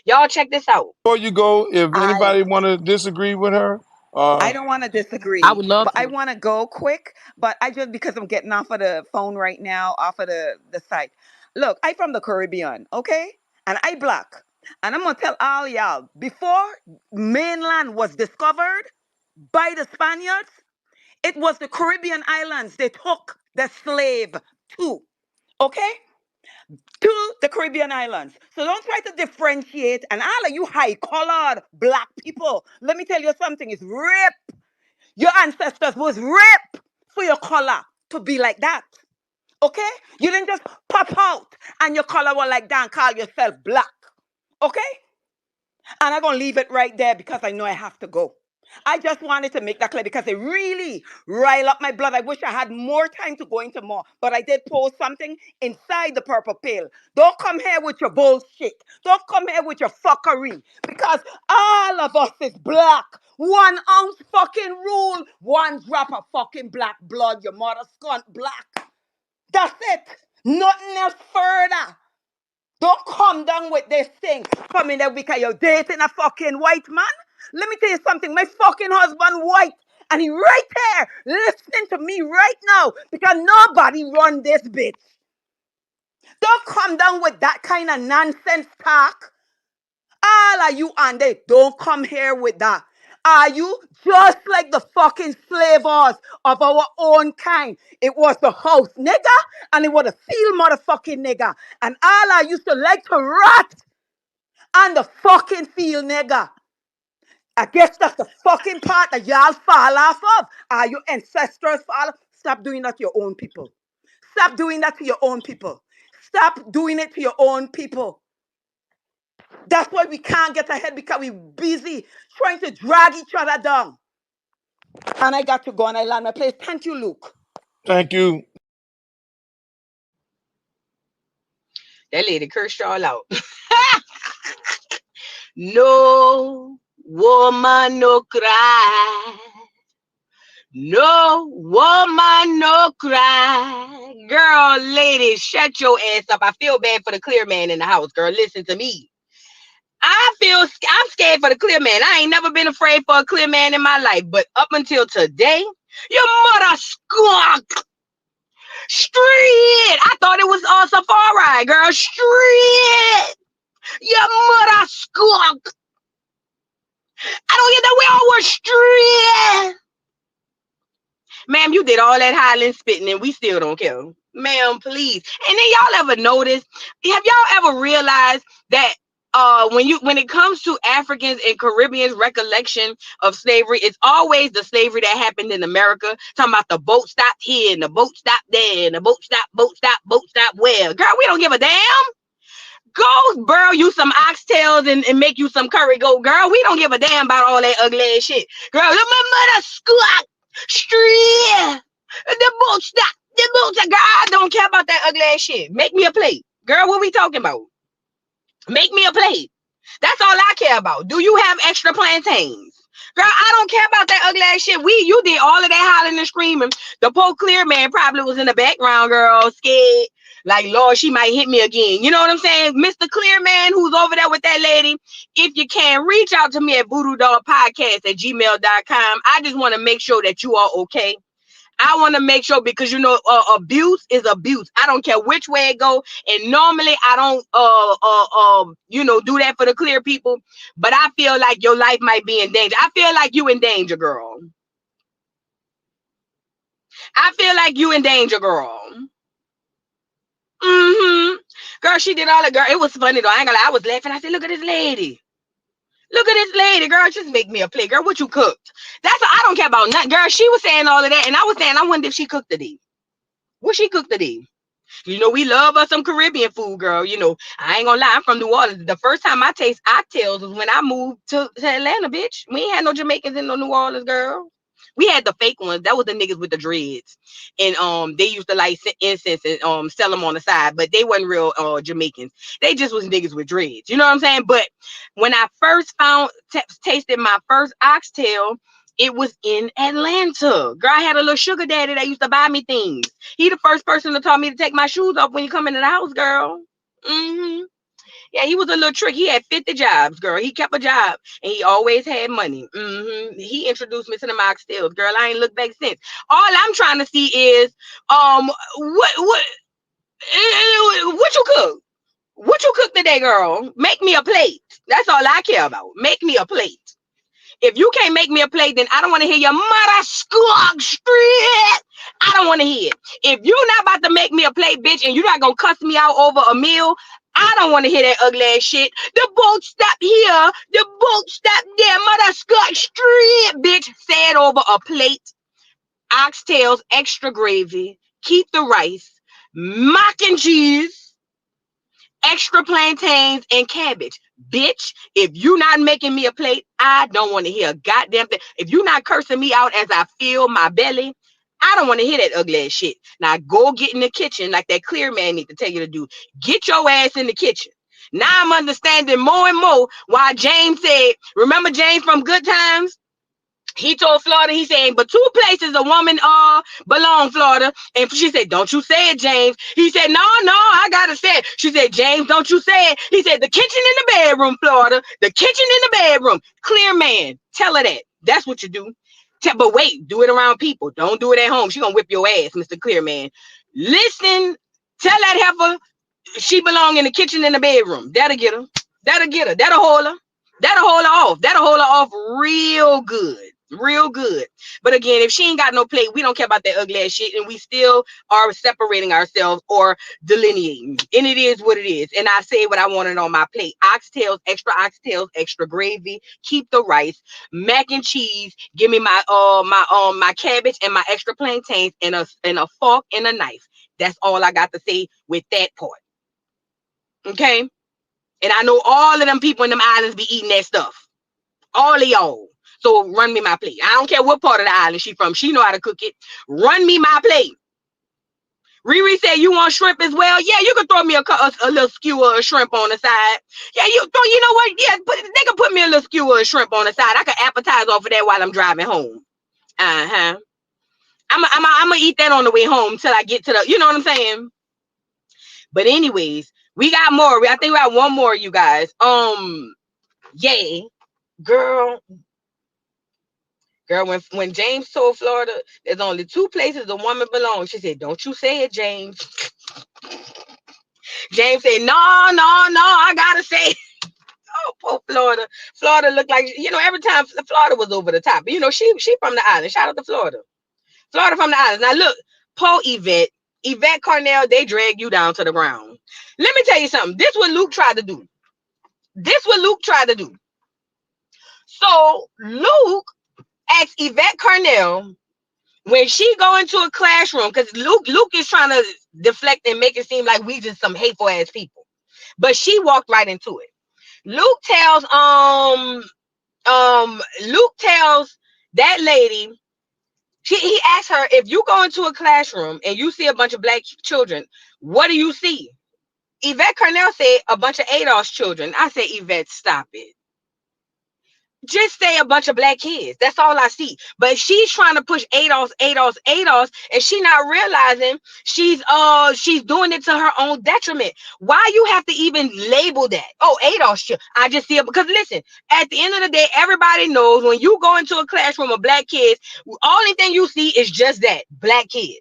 Y'all check this out. Before you go, if anybody want to disagree with her, I don't want to I disagree, would love but I to. want to go quick. But I just, because I'm getting off of the phone right now, off of the site. Look, I from the Caribbean, okay? And I black. And I'm gonna tell all y'all, before mainland was discovered by the Spaniards, it was the Caribbean islands they took the slave to. Okay? To the Caribbean islands. So don't try to differentiate. And all of you high colored black people, let me tell you something, it's rape. Your ancestors was raped for your color to be like that. Okay? You didn't just pop out and your color was like that and call yourself black. Okay? And I'm going to leave it right there because I know I have to go. I just wanted to make that clear because it really rile up my blood. I wish I had more time to go into more, but I did post something inside the purple pill. Don't come here with your bullshit. Don't come here with your fuckery because all of us is black. 1 ounce fucking rule, 1 drop of fucking black blood. Your mother's cunt black. That's it. Nothing else further. Don't come down with this thing. Come in there because you're dating a fucking white man. Let me tell you something. My fucking husband white. And he right there listening to me right now because nobody run this bitch. Don't come down with that kind of nonsense talk. All of you and they don't come here with that. Are you just like the fucking slavers of our own kind? It was the house nigger and it was the field motherfucking nigger. And all I used to like to rot on the fucking field nigger. I guess that's the fucking part that y'all fall off of. Are your ancestors fall off? Stop doing that to your own people. Stop doing that to your own people. Stop doing it to your own people. That's why we can't get ahead because we're busy trying to drag each other down. And I got to go and I land my place. Thank you, Luke. thank you. That lady cursed y'all out. No woman no cry. No woman no cry. Girl, lady, shut your ass up. I feel bad for the clear man in the house, girl. Listen to me. I'm scared for the clear man. I ain't never been afraid for a clear man in my life. But up until today, your mother squawk. Street. I thought it was Safari, girl. Street. Your mother squawk. I don't get that we all were street. Ma'am, you did all that hollering, spitting, and we still don't care. Ma'am, please. And then y'all ever notice? Have y'all ever realized that when it comes to Africans and Caribbeans' recollection of slavery, it's always the slavery that happened in America. Talking about the boat stopped here and the boat stopped there and the boat stopped where? Girl, we don't give a damn. Go burrow you some oxtails and make you some curry goat, girl. We don't give a damn about all that ugly ass shit. Girl, my mother squawk. Street. The boat stop. The boat stop. Girl, I don't care about that ugly ass shit. Make me a plate. Girl, what we talking about? Make me a plate. That's all I care about. Do you have extra plantains? Girl, I don't care about that ugly ass shit. You did all of that hollering and screaming. The poor clear man probably was in the background, girl, scared. Like, Lord, she might hit me again. You know what I'm saying? Mr. Clear Man, who's over there with that lady, if you can, reach out to me at voodoodollpodcast@gmail.com. I just want to make sure that you are okay. I want to make sure, because you know, abuse is abuse. I don't care which way it go. And normally I don't do that for the clear people, but I feel like your life might be in danger. I feel like you in danger, girl. I feel like you in danger, girl. Girl, she did all that, girl. It was funny though. I ain't gonna lie, I was laughing. I said, look at this lady. Look at this lady, girl. Just make me a plate. Girl, what you cooked? I don't care about nothing. Girl, she was saying all of that, and I was saying, I wonder if she cooked today. What she cooked today? You know, we love us some Caribbean food, girl. You know, I ain't gonna lie, I'm from New Orleans. The first time I taste oxtails was when I moved to Atlanta, bitch. We ain't had no Jamaicans in no New Orleans, girl. We had the fake ones. That was the niggas with the dreads. And they used to light incense and sell them on the side, but they wasn't real Jamaicans. They just was niggas with dreads. You know what I'm saying? But when I first tasted my first oxtail, it was in Atlanta. Girl, I had a little sugar daddy that used to buy me things. He the first person to tell me to take my shoes off when you come into the house, girl. Yeah, he was a little trick. He had 50 jobs, girl. He kept a job, and he always had money. He introduced me to the oxtails, girl. I ain't looked back since. All I'm trying to see is, what you cook? What you cook today, girl? Make me a plate. That's all I care about. Make me a plate. If you can't make me a plate, then I don't want to hear your mother squawk street. I don't want to hear it. If you're not about to make me a plate, bitch, and you're not going to cuss me out over a meal, I don't want to hear that ugly ass shit. The boat stop here. The boat stop there. Mother squawk street, bitch. Say it over a plate. Oxtails, extra gravy. Keep the rice. Mac and cheese. Extra plantains and cabbage. Bitch, if you not making me a plate, I don't want to hear a goddamn thing. If you not cursing me out as I feel my belly, I don't want to hear that ugly ass shit. Now go get in the kitchen like that clear man need to tell you to do. Get your ass in the kitchen. Now I'm understanding more and more why James said, remember James from Good Times? He told Florida, he said, but two places a woman belong, Florida. And she said, don't you say it, James. He said, no, I gotta say it. She said, James, don't you say it. He said, the kitchen in the bedroom, Florida. The kitchen in the bedroom. Clear man. Tell her that. That's what you do. But wait, do it around people. Don't do it at home. She gonna whip your ass, Mr. Clear Man. Listen, tell that heifer she belong in the kitchen in the bedroom. That'll get her. That'll get her. That'll hold her. That'll hold her off. That'll hold her off real good. Real good. But again, if she ain't got no plate, we don't care about that ugly ass shit, and we still are separating ourselves or delineating. And it is what it is. And I say what I wanted on my plate. Oxtails, extra gravy, keep the rice, mac and cheese, give me my cabbage and my extra plantains and a fork and a knife. That's all I got to say with that part. Okay? And I know all of them people in them islands be eating that stuff. All of y'all. So run me my plate. I don't care what part of the island she from. She know how to cook it. Run me my plate. Riri said, you want shrimp as well? Yeah, you can throw me a little skewer of shrimp on the side. Yeah, you know what? Yeah, they can put me a little skewer of shrimp on the side. I can appetize off of that while I'm driving home. I'm gonna eat that on the way home till I get to the, you know what I'm saying? But anyways, we got more. I think we got one more, you guys. Yeah, girl, when James told Florida there's only two places a woman belongs, she said, don't you say it, James. James said, no, I gotta say it. Oh, poor Florida. Florida looked like, you know, every time Florida was over the top. You know, she from the island. Shout out to Florida. Florida from the island. Now look, poor Yvette Carnell, they drag you down to the ground. Let me tell you something. This what Luke tried to do. So Luke asked Yvette Carnell, when she go into a classroom, because Luke is trying to deflect and make it seem like we just some hateful ass people, but she walked right into it. Luke tells that lady, he asked her, if you go into a classroom and you see a bunch of black children, what do you see? Yvette Carnell said, a bunch of ADOS children. I said, Yvette, stop it. Just say a bunch of black kids. That's all I see. But she's trying to push ADOS, ADOS, ADOS, and she not realizing she's doing it to her own detriment. Why you have to even label that? Oh, ADOS. I just see it because listen, at the end of the day, everybody knows when you go into a classroom of black kids, only thing you see is just that black kids.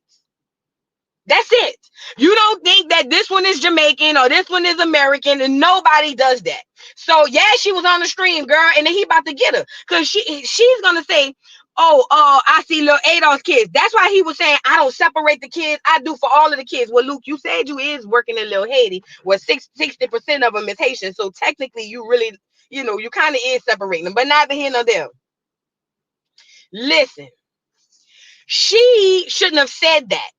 That's it. You don't think that this one is Jamaican or this one is American, and nobody does that. So yeah, she was on the stream, girl, and then he about to get her because she's gonna say, "Oh, I see little Adolf's kids." That's why he was saying, "I don't separate the kids. I do for all of the kids." Well, Luke, you said you is working in Little Haiti, where 60% of them is Haitian. So technically, you really, you kind of is separating them, but neither here nor there. Listen, she shouldn't have said that.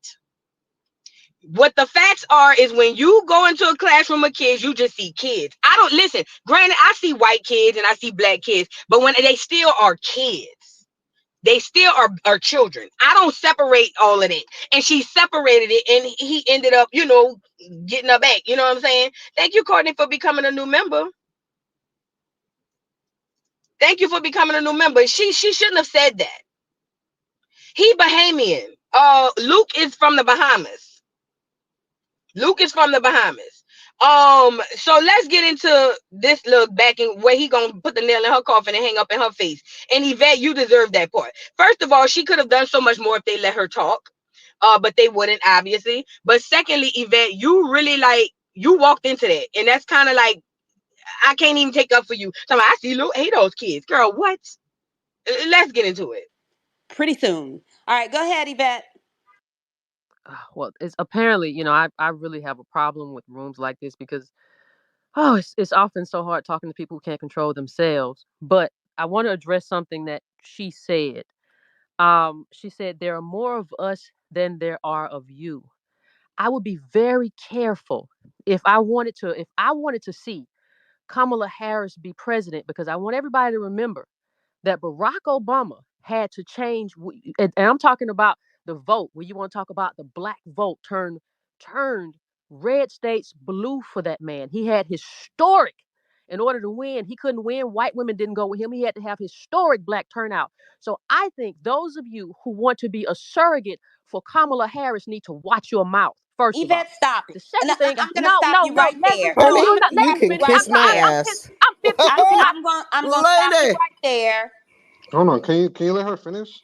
What the facts are is when you go into a classroom of kids, you just see kids. I don't listen. Granted, I see white kids and I see black kids, but when they still are kids, they still are children. I don't separate all of it. And she separated it, and he ended up, getting her back. You know what I'm saying? Thank you, Courtney, for becoming a new member. Thank you for becoming a new member. She shouldn't have said that. He Bahamian. Luke is from the Bahamas. Luke is from the Bahamas. So let's get into this little back and where he gonna put the nail in her coffin and hang up in her face. And Yvette, you deserve that part. First of all, she could have done so much more if they let her talk. But they wouldn't, obviously. But secondly, Yvette, you really you walked into that, and that's kind of like I can't even take up for you. So I see little those kids, girl. What? Let's get into it. Pretty soon. All right, go ahead, Yvette. Well, it's apparently, I really have a problem with rooms like this because, oh, it's often so hard talking to people who can't control themselves. But I want to address something that she said. She said there are more of us than there are of you. I would be very careful if I wanted to see Kamala Harris be president, because I want everybody to remember that Barack Obama had to change, and I'm talking about the vote, where you want to talk about the black vote turned red states blue for that man. He had historic, in order to win, he couldn't win. White women didn't go with him. He had to have historic black turnout. So I think those of you who want to be a surrogate for Kamala Harris need to watch your mouth, first of all. Yvette, stop it. The And second thing, I'm going to no, stop no, you no, right there. no, I'm Honey, no, going no, to you let me stop you can finish. right kiss my there. I'm ass. 15 seconds. I'm going to stop you Lady. right there. Hold on, can you let her finish?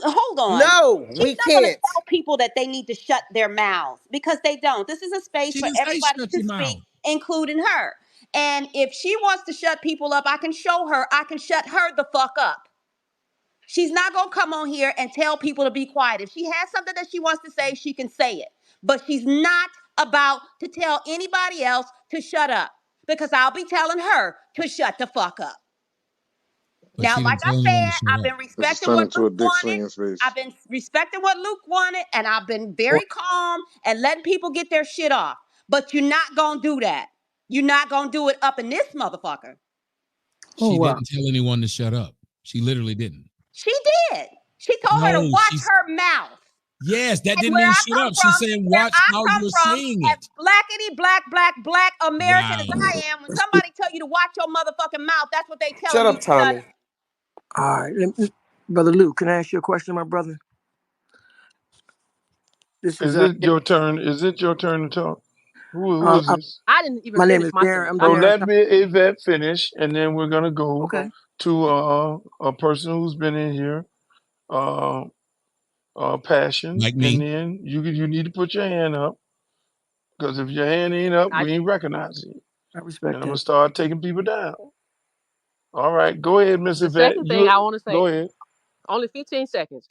Hold on. No, She's we not going to can't. tell people that they need to shut their mouths because they don't. This is a space She for didn't say everybody shut to your speak, mouth. including her. And if she wants to shut people up, I can show her. I can shut her the fuck up. She's not going to come on here and tell people to be quiet. If she has something that she wants to say, she can say it. But she's not about to tell anybody else to shut up, because I'll be telling her to shut the fuck up. But Now, she like didn't I tell anyone to said, shut I've up. been This is respecting turning what into Luke a dick wanted. slinging space. I've been respecting what Luke wanted, and I've been What? very calm and letting people get their shit off. But you're not going to do that. You're not going to do it up in this motherfucker. Oh She wow. didn't tell anyone to shut up. She literally didn't. She did. She told her to No, watch she's her mouth. yes, that And didn't mean shut up. She's saying where watch I how come you're from, saying as it. blackity black American Wow. as I am, when somebody tell you to watch your motherfucking mouth, that's what they Shut telling you up, to shut Tommy. up. All right, brother Luke, can I ask you a question, my brother? This is Is it your turn? Is it your turn to talk? Who is uh, this? I didn't even my name finish is my Darren. sentence. I'm I So don't know. Darren. let me Yvette finish, and then we're gonna go Okay. to a person who's been in here, uh, Passion, Like and me. then you need to put your hand up, because if your hand ain't up, I we ain't did. recognizing you, I and respect I'm gonna that. start taking people down. All right, go ahead, Miss The Yvette. second thing I You want to go say, ahead. only 15 seconds.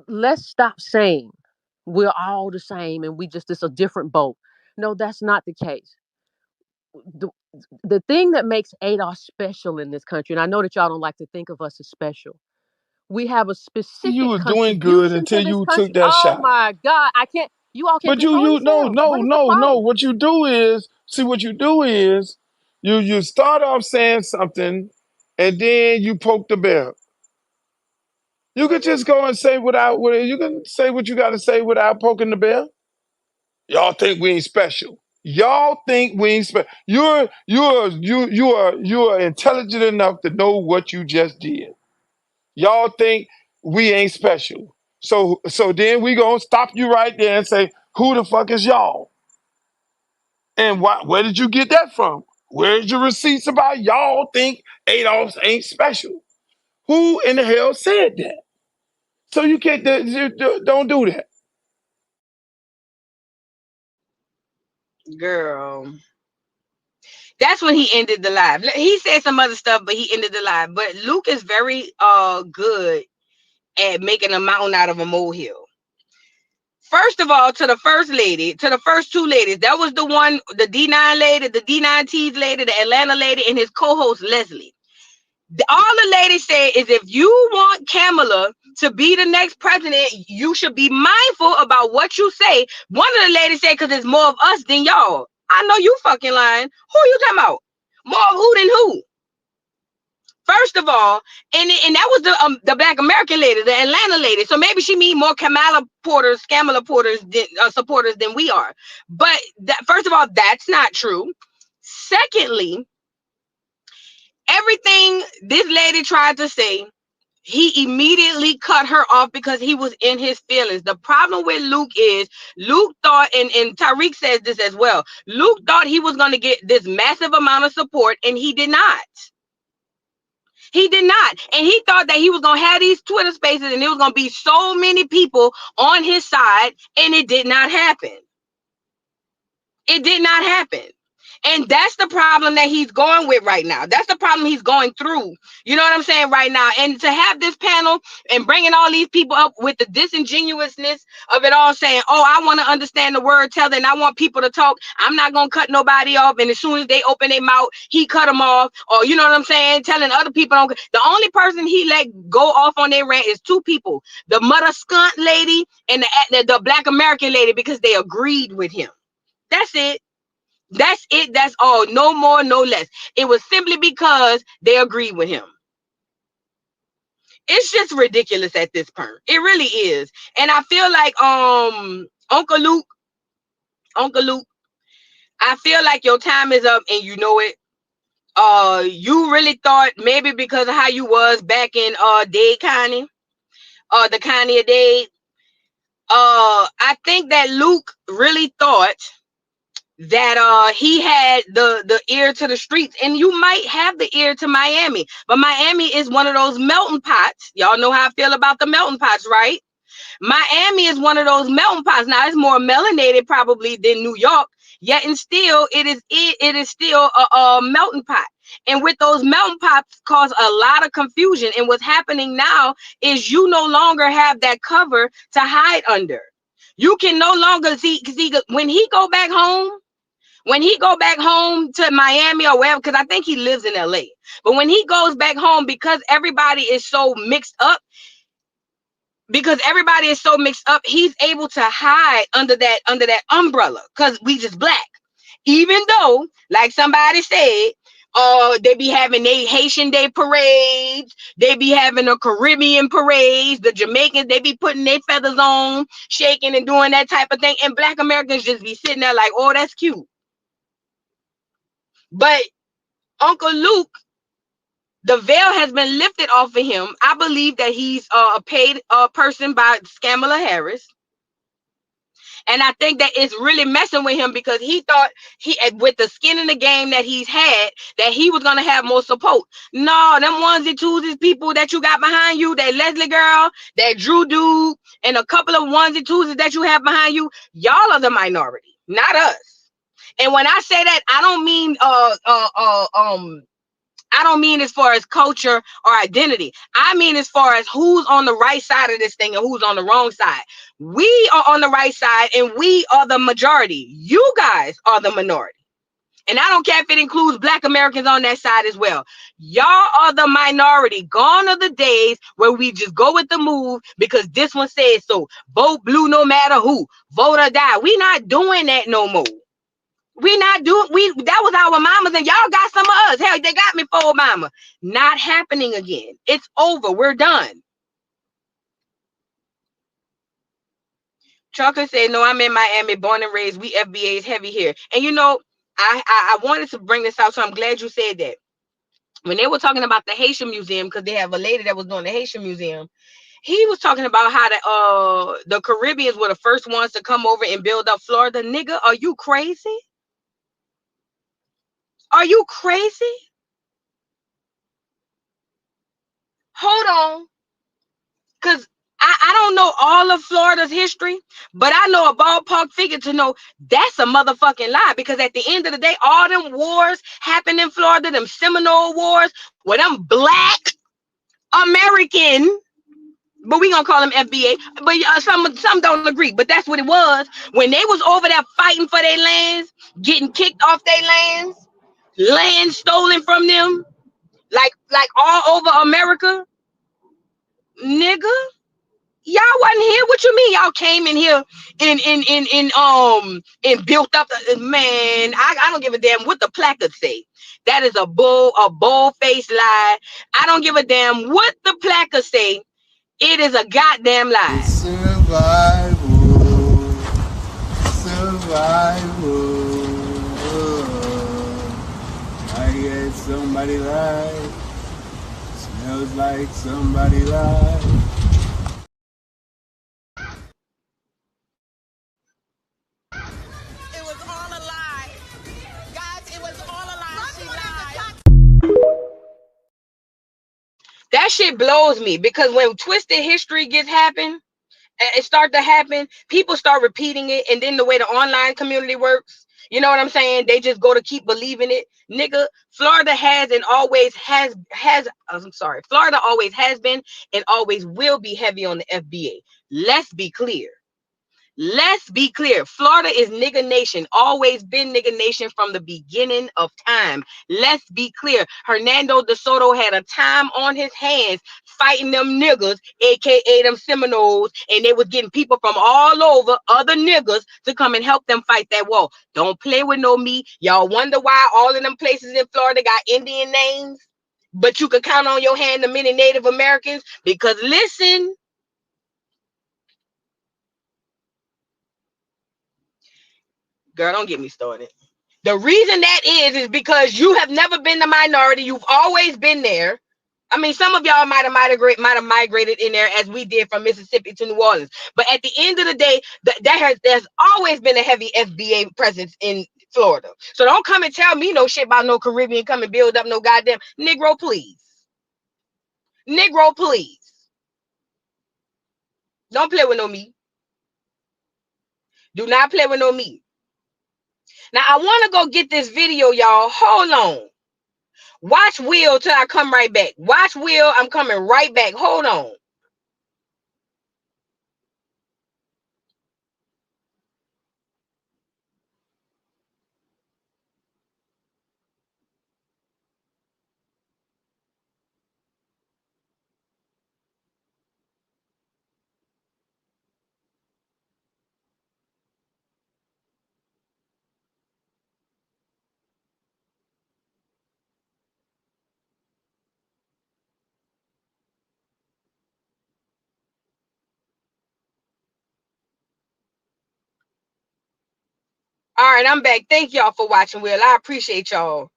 Let's stop saying we're all the same and it's a different boat. No, that's not the case. The, the thing that makes ADOS special in this country, and I know that y'all don't like to think of us as special, we have a You specific was doing good contribution to until this you took country. that Oh shot. my God, I can't. You all can't But control no yourselves. no What is the no no. problem? What you do is see what you do is you start off saying something, and then you poke the bear. You could just go and say you can say what you got to say without poking the bear. Y'all think we ain't special. Y'all think we ain't you are intelligent enough to know what you just did. Y'all think we ain't special. So then we gonna stop you right there and say, who the fuck is y'all? And where did you get that from? Where's your receipts about y'all think Adolf ain't special? Who in the hell said that? So you can't don't do that. Girl. That's when he ended the live. He said some other stuff, but he ended the live. But Luke is very good at making a mountain out of a molehill. First of all, to the first lady, to the first two ladies, that was the one, the D9 lady, the D9 T's lady, the Atlanta lady, and his co-host Leslie. All the lady said is if you want Kamala to be the next president, you should be mindful about what you say. One of the ladies said, because there's more of us than y'all. I know you fucking lying. Who are you talking about? More of who than who? First of all, and that was the Black American lady, the Atlanta lady. So maybe she mean more Kamala Porters, supporters than we are. But first of all, that's not true. Secondly, everything this lady tried to say, he immediately cut her off because he was in his feelings. The problem with Luke is Luke thought, and Tariq says this as well, Luke thought he was going to get this massive amount of support, and he did not. He did not. And he thought that he was going to have these Twitter spaces and there was going to be so many people on his side, and it did not happen. It did not happen. And that's the problem that he's going with right now. That's the problem he's going through. You know what I'm saying right now? And to have this panel and bringing all these people up with the disingenuousness of it all, saying, oh, I want to understand the word teller and I want people to talk. I'm not going to cut nobody off. And as soon as they open their mouth, he cut them off. Or you know what I'm saying? Telling other people. The only person he let go off on their rant is two people. The mother skunt lady and the Black American lady, because they agreed with him. That's it. That's it. That's all. No more, no less. It was simply because they agreed with him. It's just ridiculous at this point. It really is. And I feel like Uncle Luke, I feel like your time is up and you know it. You really thought maybe because of how you was back in Dade County, the county of Dade. I think that Luke really thought that he had the ear to the streets, and you might have the ear to Miami, but Miami is one of those melting pots. Y'all know how I feel about the melting pots, right? Miami is one of those melting pots. Now it's more melanated probably than New York, yet and still it is still a melting pot. And with those melting pots cause a lot of confusion. And what's happening now is you no longer have that cover to hide under. You can no longer see when he go back home. When he go back home to Miami or wherever, because I think he lives in LA. But when he goes back home, because everybody is so mixed up, he's able to hide under that umbrella because we just Black. Even though, like somebody said, they be having a Haitian Day parades, they be having a Caribbean parades, the Jamaicans, they be putting their feathers on, shaking and doing that type of thing, and Black Americans just be sitting there like, oh, that's cute. But Uncle Luke, the veil has been lifted off of him. I believe that he's a paid person by Kamala Harris. And I think that it's really messing with him because he thought with the skin in the game that he's had, that he was going to have more support. No, them onesie twosies people that you got behind you, that Leslie girl, that Drew dude, and a couple of onesie twosies that you have behind you, y'all are the minority, not us. And when I say that, I don't mean as far as culture or identity. I mean as far as who's on the right side of this thing and who's on the wrong side. We are on the right side and we are the majority. You guys are the minority. And I don't care if it includes Black Americans on that side as well. Y'all are the minority. Gone are the days where we just go with the move because this one says so. Vote blue no matter who. Vote or die. We not doing that no more. That was our mamas, and y'all got some of us. Hell, they got me for Obama. Not happening again. It's over. We're done. Chocolate said, no, I'm in Miami, born and raised. We FBA's heavy here. And you know, I wanted to bring this out, so I'm glad you said that. When they were talking about the Haitian Museum, because they have a lady that was doing the Haitian Museum, he was talking about how the Caribbeans were the first ones to come over and build up Florida. Nigga, are you crazy? Are you crazy? Hold on. Because I don't know all of Florida's history, but I know a ballpark figure to know that's a motherfucking lie. Because at the end of the day, all them wars happened in Florida, them Seminole Wars, where them black American, but we gonna call them FBA, but some don't agree, but that's what it was. When they was over there fighting for their lands, getting kicked off their lands, land stolen from them, like all over America, nigga. Y'all wasn't here. What you mean? Y'all came in here and built up man. I don't give a damn what the placards say. That is a bull-faced lie. I don't give a damn what the placards say. It is a goddamn lie. It's survival. Survival. I guess somebody lied. Smells like somebody lied. It was all a lie. Guys, it was all a lie. She lied. That shit blows me because when twisted history it start to happen, people start repeating it, and then the way the online community works, you know what I'm saying? They just go to keep believing it. Nigga, Florida has and always I'm sorry, Florida always has been and always will be heavy on the FBA. Let's be clear. Let's be clear. Florida is nigga nation, always been nigga nation from the beginning of time. Let's be clear. Hernando de Soto had a time on his hands fighting them niggas, aka them Seminoles, and they was getting people from all over, other niggas, to come and help them fight that war. Don't play with no me. Y'all wonder why all of them places in Florida got Indian names, but you can count on your hand the many Native Americans? Because listen, girl, don't get me started. The reason that is because you have never been the minority. You've always been there. I mean, some of y'all might have migrated in there as we did from Mississippi to New Orleans. But at the end of the day, there's always been a heavy FBA presence in Florida. So don't come and tell me no shit about no Caribbean come and build up no goddamn Negro, please. Negro, please. Don't play with no me. Do not play with no me. Now, I want to go get this video, y'all. Hold on. Watch Will till I come right back. Watch Will. I'm coming right back. Hold on. All right, I'm back. Thank y'all for watching, Will. I appreciate y'all.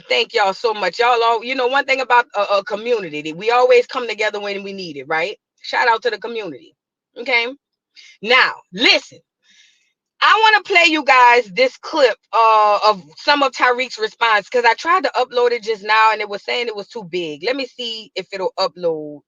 Thank y'all so much. Y'all all, you know, one thing about a community, that we always come together when we need it, right? Shout out to the community. Okay. Now, listen. I want to play you guys this clip of some of Tariq's response because I tried to upload it just now and it was saying it was too big. Let me see if it'll upload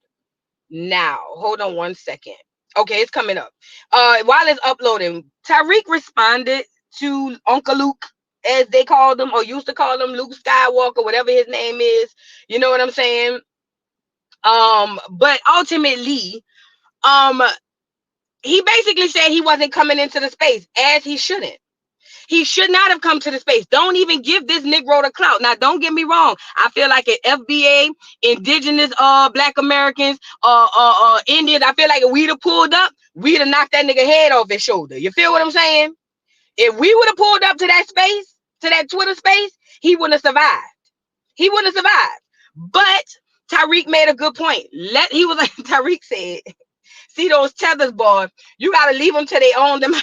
now. Hold on one second. Okay, it's coming up. While it's uploading, Tariq responded to Uncle Luke, as they called him or used to call him, Luke Skywalker, whatever his name is. You know what I'm saying? But ultimately, he basically said he wasn't coming into the space, as he shouldn't. He should not have come to the space. Don't even give this Negro the clout. Now, don't get me wrong. I feel like an FBA, indigenous Black Americans, Indians, I feel like if we'd have pulled up, we'd have knocked that nigga head off his shoulder. You feel what I'm saying? If we would have pulled up to that space, to that Twitter space, he wouldn't have survived. He wouldn't have survived. But Tariq made a good point. He was like, Tariq said, See those tethers, boy. You gotta leave them to their own demise.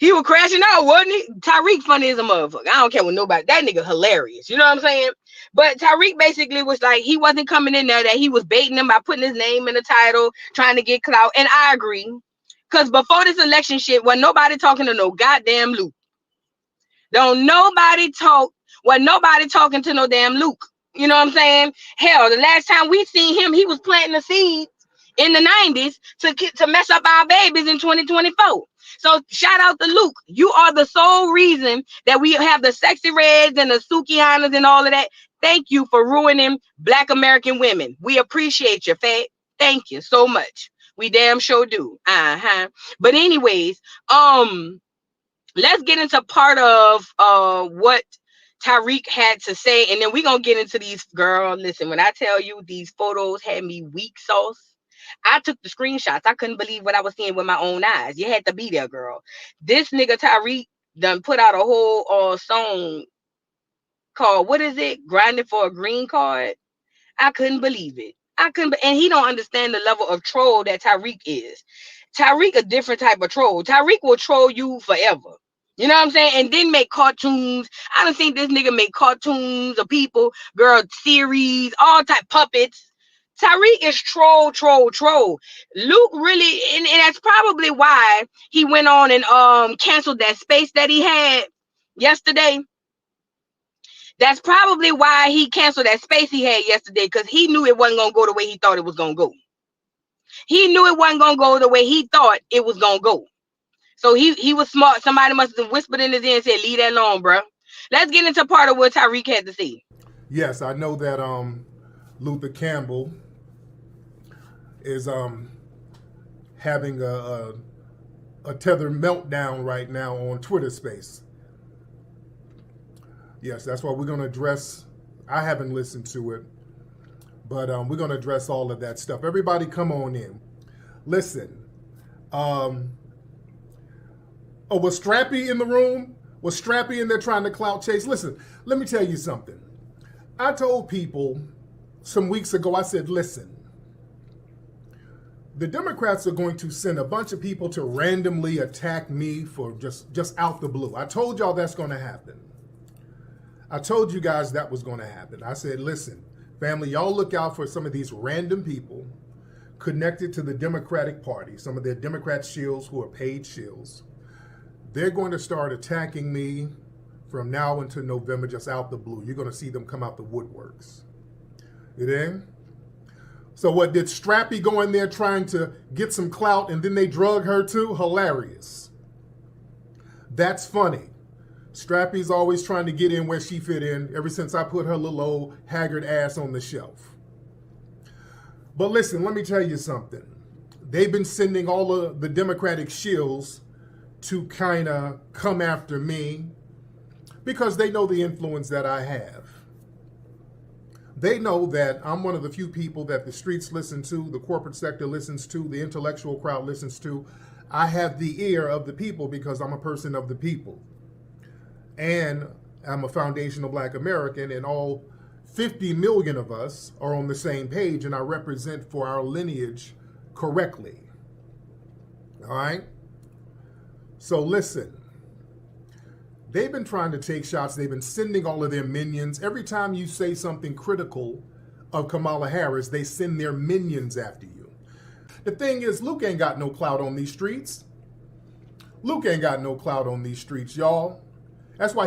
He was crashing out, wasn't he? Tariq funny as a motherfucker. I don't care what nobody. That nigga hilarious. You know what I'm saying? But Tariq basically was like, he wasn't coming in there, that he was baiting him by putting his name in the title, trying to get clout. And I agree. Because before this election shit, wasn't nobody talking to no goddamn Luke. Don't nobody talk. Wasn't nobody talking to no damn Luke. You know what I'm saying? Hell, the last time we seen him, he was planting the seeds in the 90s to mess up our babies in 2024. So shout out to Luke. You are the sole reason that we have the sexy reds and the Sukianas and all of that. Thank you for ruining Black American women. We appreciate you, fat. Thank you so much. We damn sure do. But anyways, let's get into part of what Tariq had to say, and then we're gonna get into these. Girl, listen, when I tell you these photos had me weak sauce, I took the screenshots. I couldn't believe what I was seeing with my own eyes. You had to be there, girl. This nigga Tariq done put out a whole song called, what is it? Grinding for a Green Card. I couldn't believe it. And he don't understand the level of troll that Tariq is. Tariq a different type of troll. Tariq will troll you forever. You know what I'm saying? And then make cartoons. I done seen this nigga make cartoons of people, girl, series, all type puppets. Tariq is troll. Luke really, and that's probably why he went on and canceled that space that he had yesterday. That's probably why he canceled that space he had yesterday, because he knew it wasn't gonna go the way he thought it was gonna go. He knew it wasn't gonna go the way he thought it was gonna go. So he was smart. Somebody must have whispered in his ear and said, "Leave that alone, bro." Let's get into part of what Tariq had to say. Yes, I know that Luther Campbell is having a tether meltdown right now on Twitter Space. Yes, that's what we're going to address. I haven't listened to it, but we're going to address all of that stuff. Everybody come on in. Listen. Was Strappy in the room? Was Strappy in there trying to clout chase? Listen, let me tell you something. I told people some weeks ago, I said, listen, the Democrats are going to send a bunch of people to randomly attack me for just out the blue. I told y'all that's going to happen. I told you guys that was going to happen. I said, listen, family, y'all look out for some of these random people connected to the Democratic Party, some of their Democrat shills who are paid shills. They're going to start attacking me from now until November, just out the blue. You're going to see them come out the woodworks. You dig? So what, did Strappy go in there trying to get some clout and then they drug her too? Hilarious. That's funny. Strappy's always trying to get in where she fit in ever since I put her little old haggard ass on the shelf. But listen, let me tell you something. They've been sending all of the Democratic shills to kind of come after me because they know the influence that I have. They know that I'm one of the few people that the streets listen to, the corporate sector listens to, the intellectual crowd listens to. I have the ear of the people because I'm a person of the people. And I'm a foundational Black American, and all 50 million of us are on the same page, and I represent for our lineage correctly. All right? So listen, they've been trying to take shots. They've been sending all of their minions. Every time you say something critical of Kamala Harris, they send their minions after you. The thing is, Luke ain't got no clout on these streets. Luke ain't got no clout on these streets, y'all. That's why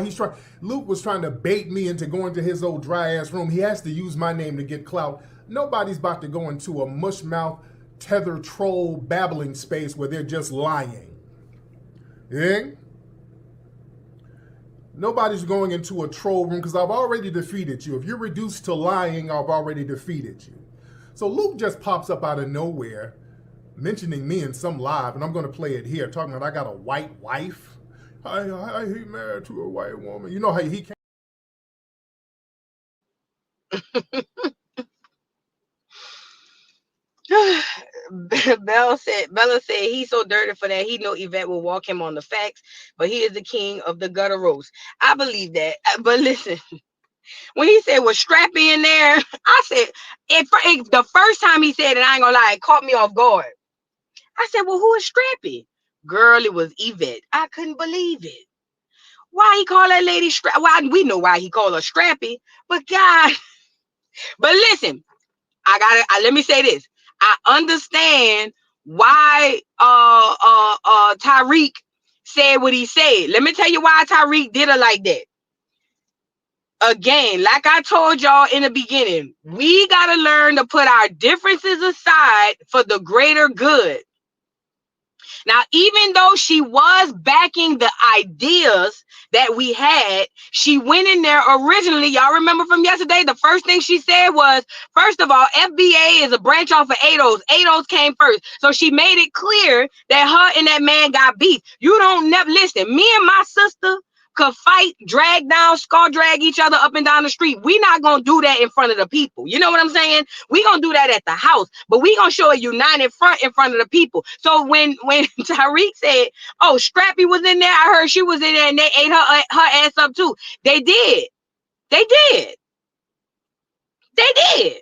Luke was trying to bait me into going to his old dry ass room. He has to use my name to get clout. Nobody's about to go into a mushmouth, tether troll babbling space where they're just lying. Yeah? Nobody's going into a troll room because I've already defeated you. If you're reduced to lying, I've already defeated you. So Luke just pops up out of nowhere, mentioning me in some live, and I'm going to play it here, talking about I got a white wife. How he married to a white woman? You know how he can't. Bella said he's so dirty for that. He know Yvette will walk him on the facts, but he is the king of the gutter roast. I believe that. But listen, when he said was Strappy in there, I said if the first time he said it, I ain't gonna lie, it caught me off guard. I said, well, who is Strappy? Girl, it was Yvette. I couldn't believe it. Why he call that lady Strappy? Well, we know why he called her Strappy, but God, but listen, let me say this. I understand why Tariq said what he said. Let me tell you why Tariq did it like that. Again, like I told y'all in the beginning, we got to learn to put our differences aside for the greater good. Now, even though she was backing the ideas that we had, she went in there originally. Y'all remember from yesterday, the first thing she said was, first of all, FBA is a branch off of ADOS. ADOS came first. So she made it clear that her and that man got beef. You don't never listen. Me and my sister could fight, drag down, scar drag each other up and down the street. We not gonna do that in front of the people. You know what I'm saying? We gonna do that at the house, but we gonna show a united front in front of the people. So when Tariq said, "Oh, Strappy was in there," I heard she was in there, and they ate her ass up too. They did. They did. They did.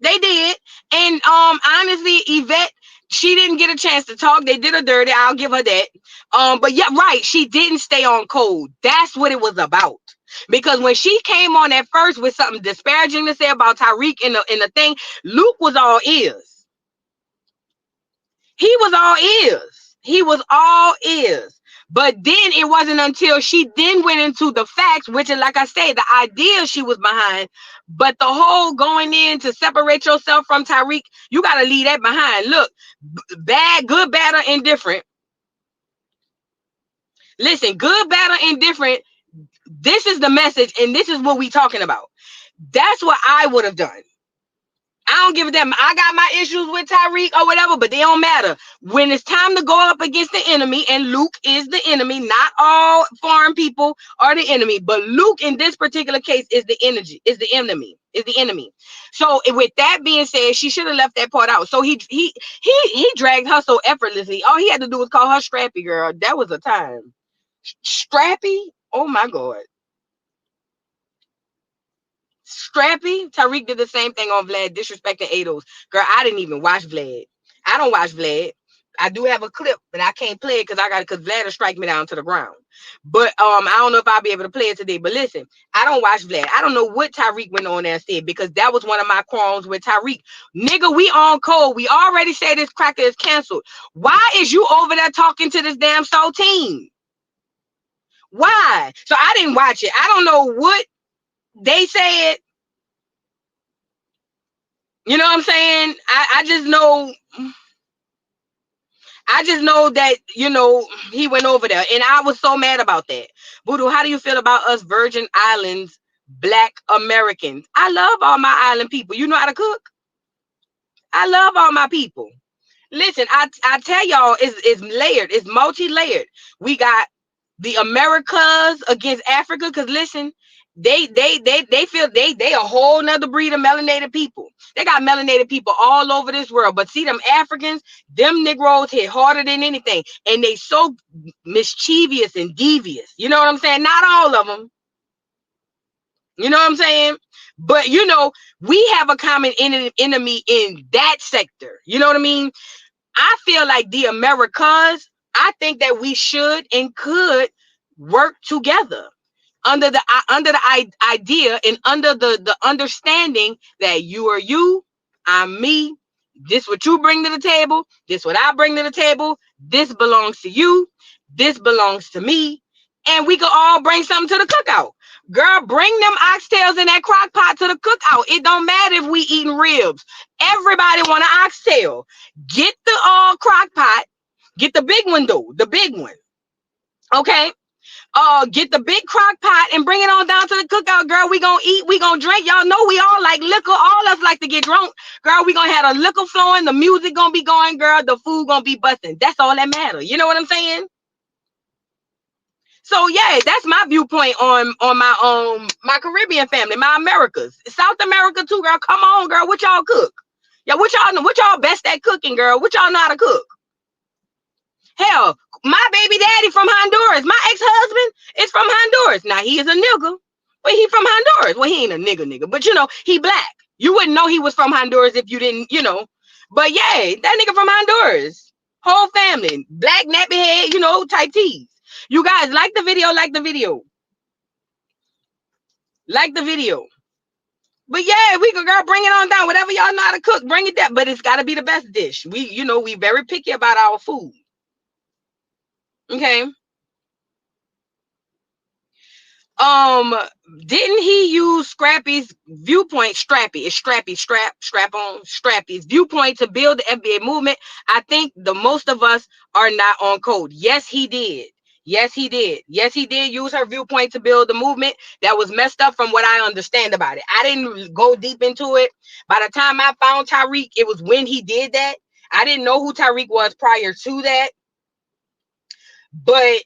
They did. And honestly, Yvette, she didn't get a chance to talk. They did her dirty. I'll give her that. But yeah, right. She didn't stay on code. That's what it was about. Because when she came on at first with something disparaging to say about Tariq in the thing, Luke was all ears. He was all ears. He was all ears. But then it wasn't until she then went into the facts, which is, like I say, the idea she was behind. But the whole going in to separate yourself from Tariq, you got to leave that behind. Look, bad, good, bad, or indifferent. Listen, good, bad, or indifferent. This is the message, and this is what we talking about. That's what I would have done. I don't give a damn. I got my issues with Tariq or whatever, but they don't matter. When it's time to go up against the enemy, and Luke is the enemy, not all foreign people are the enemy, but Luke in this particular case is the enemy. So with that being said, she should have left that part out. So he dragged her so effortlessly. All he had to do was call her Strappy, girl. That was a time. Strappy? Oh my God. Strappy. Tariq did the same thing on Vlad, disrespecting Ados. Girl, I didn't even watch Vlad. I don't watch Vlad. I do have a clip, but I can't play it because Vlad will strike me down to the ground. But I don't know if I'll be able to play it today. But listen, I don't watch Vlad. I don't know what Tariq went on there and said, because that was one of my quarrels with Tariq. Nigga, we on code. We already said this cracker is canceled. Why is you over there talking to this damn soul team? Why? So I didn't watch it. I don't know what they said. You know what I'm saying? I just know that, he went over there, and I was so mad about that. Voodoo, how do you feel about us Virgin Islands Black Americans? I love all my island people. You know how to cook? I love all my people. Listen, I tell y'all, it's layered. It's multi-layered. We got the Americas against Africa, because listen, they feel they a whole nother breed of melanated people. They got melanated people all over this world, but see, them Africans, them Negroes hit harder than anything, and they so mischievous and devious. You know what I'm saying? Not all of them. You know what I'm saying? But we have a common enemy in that sector. You know what I mean? I feel like the Americas, I think that we should and could work together under the idea and under the understanding that you are you, I'm me. This what you bring to the table. This what I bring to the table. This belongs to you. This belongs to me. And we could all bring something to the cookout. Girl, bring them oxtails in that crock pot to the cookout. It don't matter if we eating ribs. Everybody want an oxtail. Get the crock pot. Get the big one though. The big one. Okay? Get the big crock pot and bring it on down to the cookout, girl. We gonna eat, we gonna drink. Y'all know we all like liquor. All of us like to get drunk. Girl, we gonna have a liquor flowing, the music gonna be going, girl. The food gonna be busting. That's all that matters. You know what I'm saying? So yeah, that's my viewpoint on my Caribbean family, my Americas. South America too, girl. Come on, girl. What y'all cook? Yeah, what y'all best at cooking, girl? What y'all know how to cook? Hell, my baby daddy from Honduras. My ex-husband is from Honduras. Now he is a nigga, but he from Honduras. Well, he ain't a nigga, but he black. You wouldn't know he was from Honduras if you didn't, But yeah, that nigga from Honduras. Whole family, black nappy head, you know, type tees. You guys like the video, like the video. Like the video. But yeah, we could, girl, bring it on down. Whatever y'all know how to cook, bring it down. But it's got to be the best dish. We, you know, we very picky about our food. Okay. Didn't he use Scrappy's viewpoint? Scrappy's viewpoint to build the FBA movement? I think the most of us are not on code. Yes, he did. Yes, he did. Yes, he did use her viewpoint to build the movement. That was messed up from what I understand about it. I didn't go deep into it. By the time I found Tariq, it was when he did that. I didn't know who Tariq was prior to that. But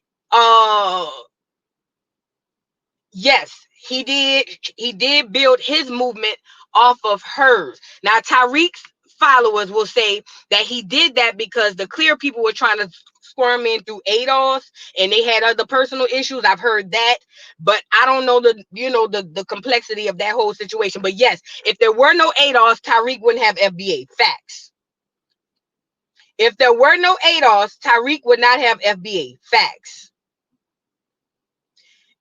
yes, he did. He did build his movement off of hers. Now, Tariq's followers will say that he did that because the clear people were trying to squirm in through ADOS and they had other personal issues. I've heard that, but I don't know the complexity of that whole situation. But yes, if there were no ADOS, Tariq wouldn't have FBA. Facts. If there were no ADOS, Tariq would not have FBA. Facts.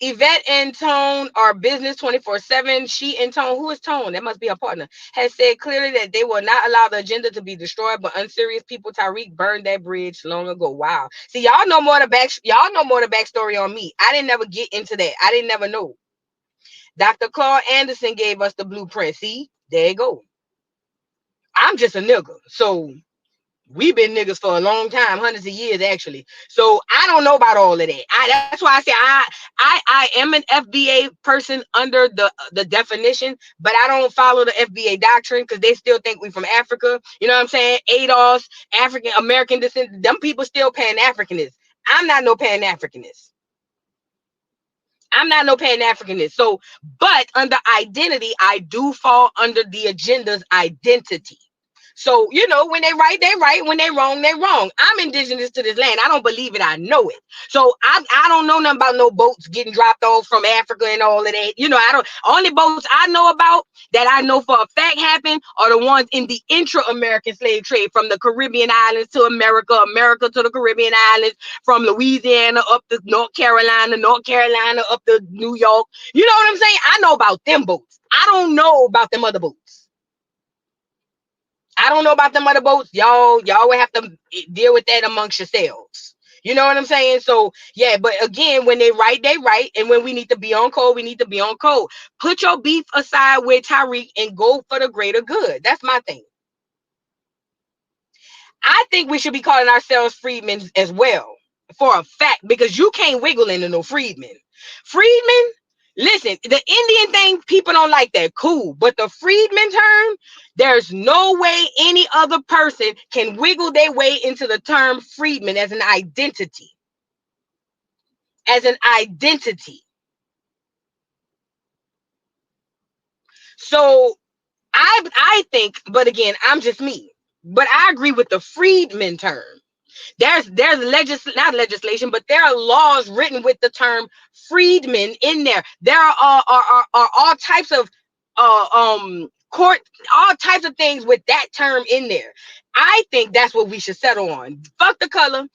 Yvette and Tone are business 24/7. She and Tone, who is Tone? That must be her partner, has said clearly that they will not allow the agenda to be destroyed, but unserious people, Tariq burned that bridge long ago. Wow. See, y'all know more the backstory on me. I didn't never get into that. I didn't never know. Dr. Claude Anderson gave us the blueprint. See, there you go. I'm just a nigga. So we've been niggas for a long time, hundreds of years actually. So I don't know about all of that. That's why I say I am an FBA person under the definition, but I don't follow the FBA doctrine because they still think we from Africa. You know what I'm saying? ADOS, African American descent. Them people still Pan-Africanists. I'm not no Pan-Africanist. I'm not no Pan-Africanist. So, but under identity, I do fall under the agenda's identity. So, you know, when they right, they right. When they wrong, they wrong. I'm indigenous to this land. I don't believe it. I know it. So I don't know nothing about no boats getting dropped off from Africa and all of that. You know, I don't. Only boats I know about that I know for a fact happen are the ones in the intra-American slave trade from the Caribbean islands to America, America to the Caribbean islands, from Louisiana up to North Carolina up to New York. You know what I'm saying? I know about them boats. I don't know about them other boats. I don't know about them other boats. Y'all will have to deal with that amongst yourselves. You know what I'm saying? So yeah, but again, when they right, they right. And when we need to be on code, we need to be on code. Put your beef aside with Tariq and go for the greater good. That's my thing. I think we should be calling ourselves freedmen as well, for a fact, because you can't wiggle into no freedmen. Freedmen, listen, the Indian thing, people don't like that. Cool. But the freedmen term, there's no way any other person can wiggle their way into the term freedman as an identity. As an identity. So I think, but again, I'm just me. But I agree with the freedman term. There's not legislation, but there are laws written with the term freedmen in there. There are all types of court, all types of things with that term in there. I think that's what we should settle on. Fuck the color.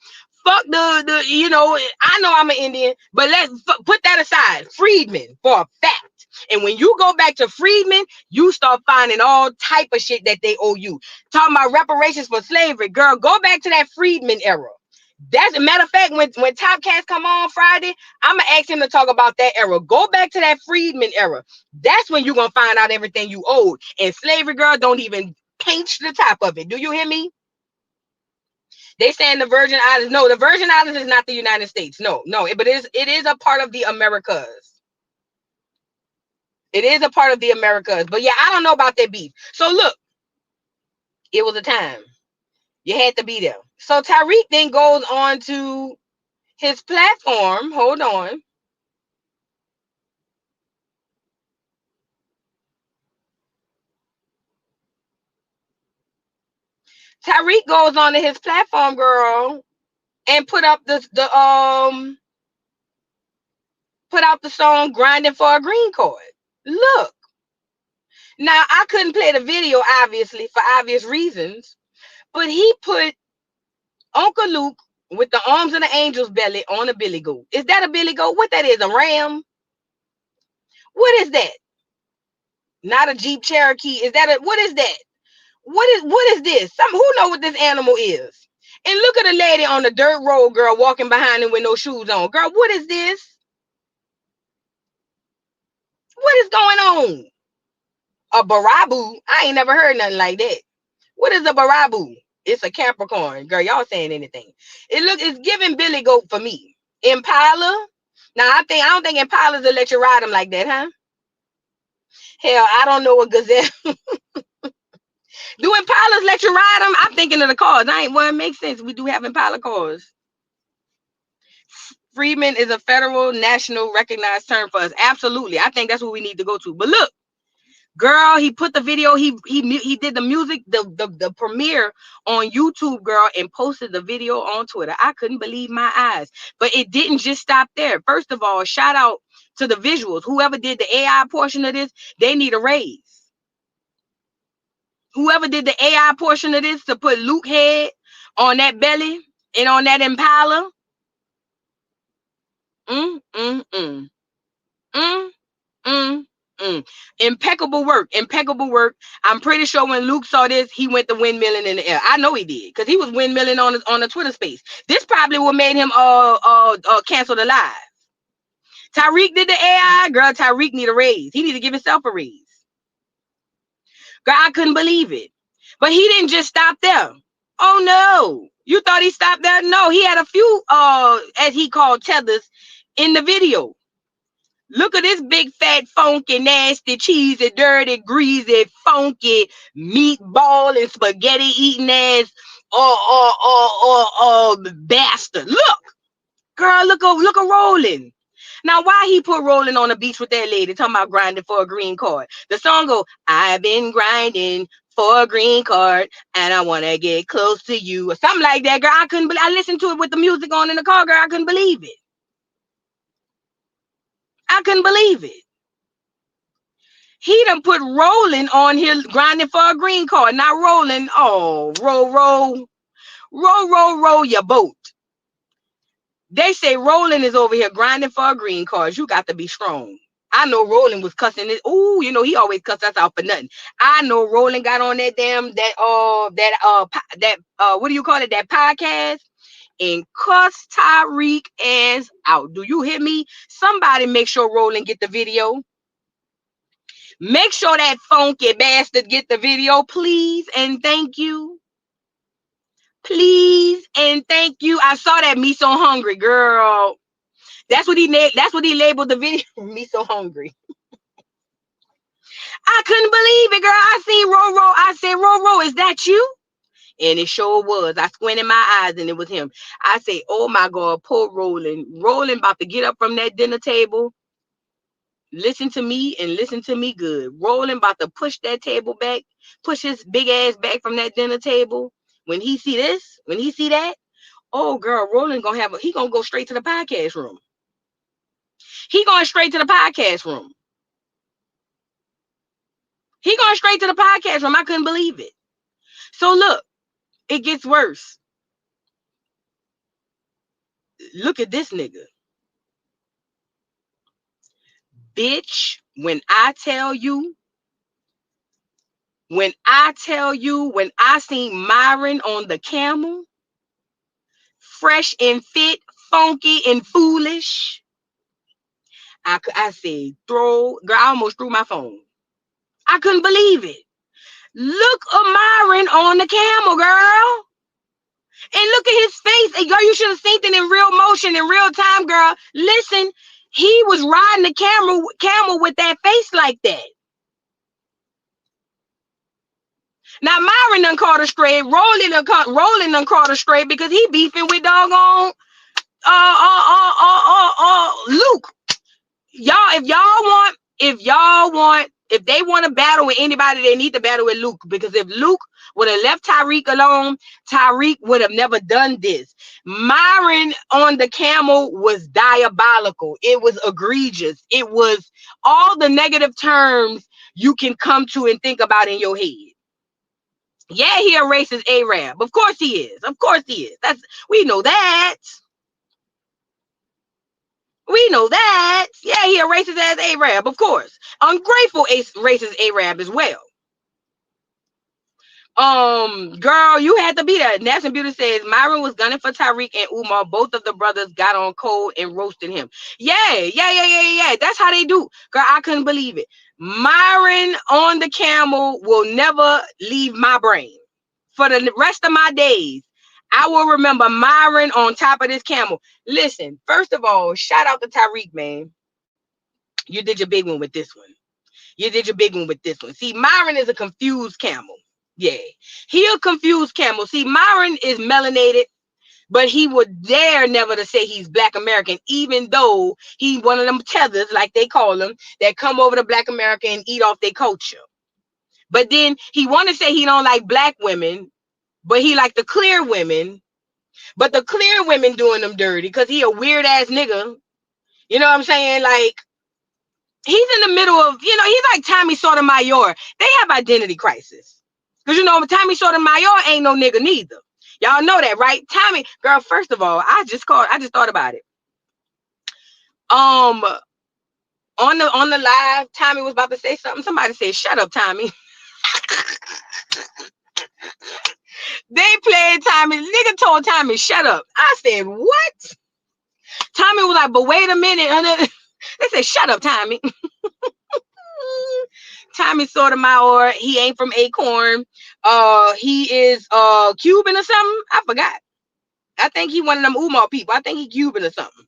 Fuck the you know, I know I'm an Indian, but let's put that aside. Freedmen for a fact. And when you go back to freedmen, you start finding all type of shit that they owe you. Talking about reparations for slavery, girl, go back to that freedmen era. That's a matter of fact, when Top Cats come on Friday, I'm gonna ask him to talk about that era. Go back to that freedmen era. That's when you're gonna find out everything you owed. And slavery, girl, don't even pinch the top of it. Do you hear me? They saying the Virgin Islands. No, the Virgin Islands is not the United States. No, but it is a part of the Americas. It is a part of the Americas. But yeah, I don't know about that beef. So look, it was a time. You had to be there. So Tariq then goes on to his platform. Hold on. Tariq goes on to his platform, girl, and put out the song "Grinding for a Green Card." Look. Now I couldn't play the video, obviously, for obvious reasons, but he put Uncle Luke with the arms of the angel's belly on a billy goat. Is that a billy goat? What that is? A ram? What is that? Not a Jeep Cherokee. Is that a what is that? What is this? Who know what this animal is? And look at the lady on the dirt road, girl, walking behind him with no shoes on. Girl, what is this? What is going on? A barabu? I ain't never heard nothing like that. What is a barabu? It's a Capricorn. Girl, y'all saying anything. It's giving Billy Goat for me. Impala? Now I don't think Impalas will let you ride them like that, huh? Hell, I don't know a gazelle. Do Impalas let you ride them? I'm thinking of the cars. Well, it makes sense. We do have Impala cars. Freeman is a federal, national recognized term for us. Absolutely. I think that's what we need to go to. But look, girl, he put the video, he did the music, the premiere on YouTube, girl, and posted the video on Twitter. I couldn't believe my eyes. But it didn't just stop there. First of all, shout out to the visuals. Whoever did the AI portion of this, they need a raise. Whoever did the AI portion of this to put Luke head on that belly and on that Impala. Impeccable work. I'm pretty sure when Luke saw this, he went to windmilling in the air. I know he did, because he was windmilling on the Twitter space. This probably what made him cancel the live. Tariq did the AI. Girl, Tariq need a raise. He need to give himself a raise. Girl, I couldn't believe it. But he didn't just stop there. Oh no. You thought he stopped there? No, he had a few as he called tethers in the video. Look at this big, fat, funky, nasty, cheesy, dirty, greasy, funky meatball and spaghetti eating ass bastard. Look, girl, look at Rolling. Now, why he put Rolling on the beach with that lady talking about grinding for a green card? The song go, I've been grinding for a green card and I want to get close to you, or something like that, girl. I listened to it with the music on in the car, girl. I couldn't believe it. I couldn't believe it. He done put Rolling on here grinding for a green card. Not Rolling. Oh, row your boat. They say Rolling is over here grinding for a green card. You got to be strong. I know Rolling was cussing it. Ooh, you know, he always cuss us out for nothing. I know Rolling got on that damn what do you call it? That podcast and cuss Tariq ass out. Do you hear me? Somebody make sure Rolling get the video. Make sure that funky bastard get the video, please and thank you. Please and thank you. I saw that Me So Hungry, girl. That's what he labeled the video. Me So Hungry. I couldn't believe it, girl. I seen Roro. I said, Roro, is that you? And it sure was. I squinted my eyes and it was him. I say, oh my God, poor Rolling. Rolling about to get up from that dinner table. Listen to me and listen to me good. Rolling about to push that table back, push his big ass back from that dinner table. When he see that, oh girl, Rolling he gonna go straight to the podcast room. He going straight to the podcast room. I couldn't believe it. So look, it gets worse. Look at this nigga. Bitch, when I tell you, when I seen Myron on the camel, fresh and fit, funky and foolish, I said, girl, I almost threw my phone. I couldn't believe it. Look at Myron on the camel, girl. And look at his face. And girl, you should have seen it in real motion, in real time, girl. Listen, he was riding the camel with that face like that. Now Myron done caught a stray. Rolling done caught a stray because he beefing with doggone Luke. If they want to battle with anybody, they need to battle with Luke, because if Luke would have left Tariq alone, Tariq would have never done this. Myron on the camel was diabolical. It was egregious. It was all the negative terms you can come to and think about in your head. Yeah, he a racist Arab. Of course he is. Of course he is. We know that. We know that. Yeah, he a racist ass Arab, of course. Ungrateful racist Arab as well. Girl, you had to be there. National Beauty says Myron was gunning for Tariq and Umar. Both of the brothers got on cold and roasted him. Yeah. That's how they do. Girl, I couldn't believe it. Myron on the camel will never leave my brain for the rest of my days. I will remember Myron on top of this camel. Listen, first of all, shout out to Tariq, man. You did your big one with this one. You did your big one with this one. See, Myron is a confused camel. Yeah, he a confused camel. See, Myron is melanated, but he would dare never to say he's Black American, even though he one of them tethers, like they call them, that come over to Black America and eat off their culture. But then he want to say he don't like Black women, but he like the clear women. But the clear women doing them dirty because he a weird ass nigga. You know what I'm saying? Like, he's in the middle of, he's like Tommy Sotomayor. They have identity crisis. Because, Tommy Sotomayor ain't no nigga neither. Y'all know that, right? Tommy, girl, first of all, I just thought about it. On the live, Tommy was about to say something. Somebody said, shut up, Tommy. They played Tommy. Nigga told Tommy, shut up. I said, what? Tommy was like, but wait a minute. They said, shut up, Tommy. Tommy Sotomayor, he ain't from Acorn. He is Cuban or something. I forgot. I think he one of them Umar people. I think he Cuban or something.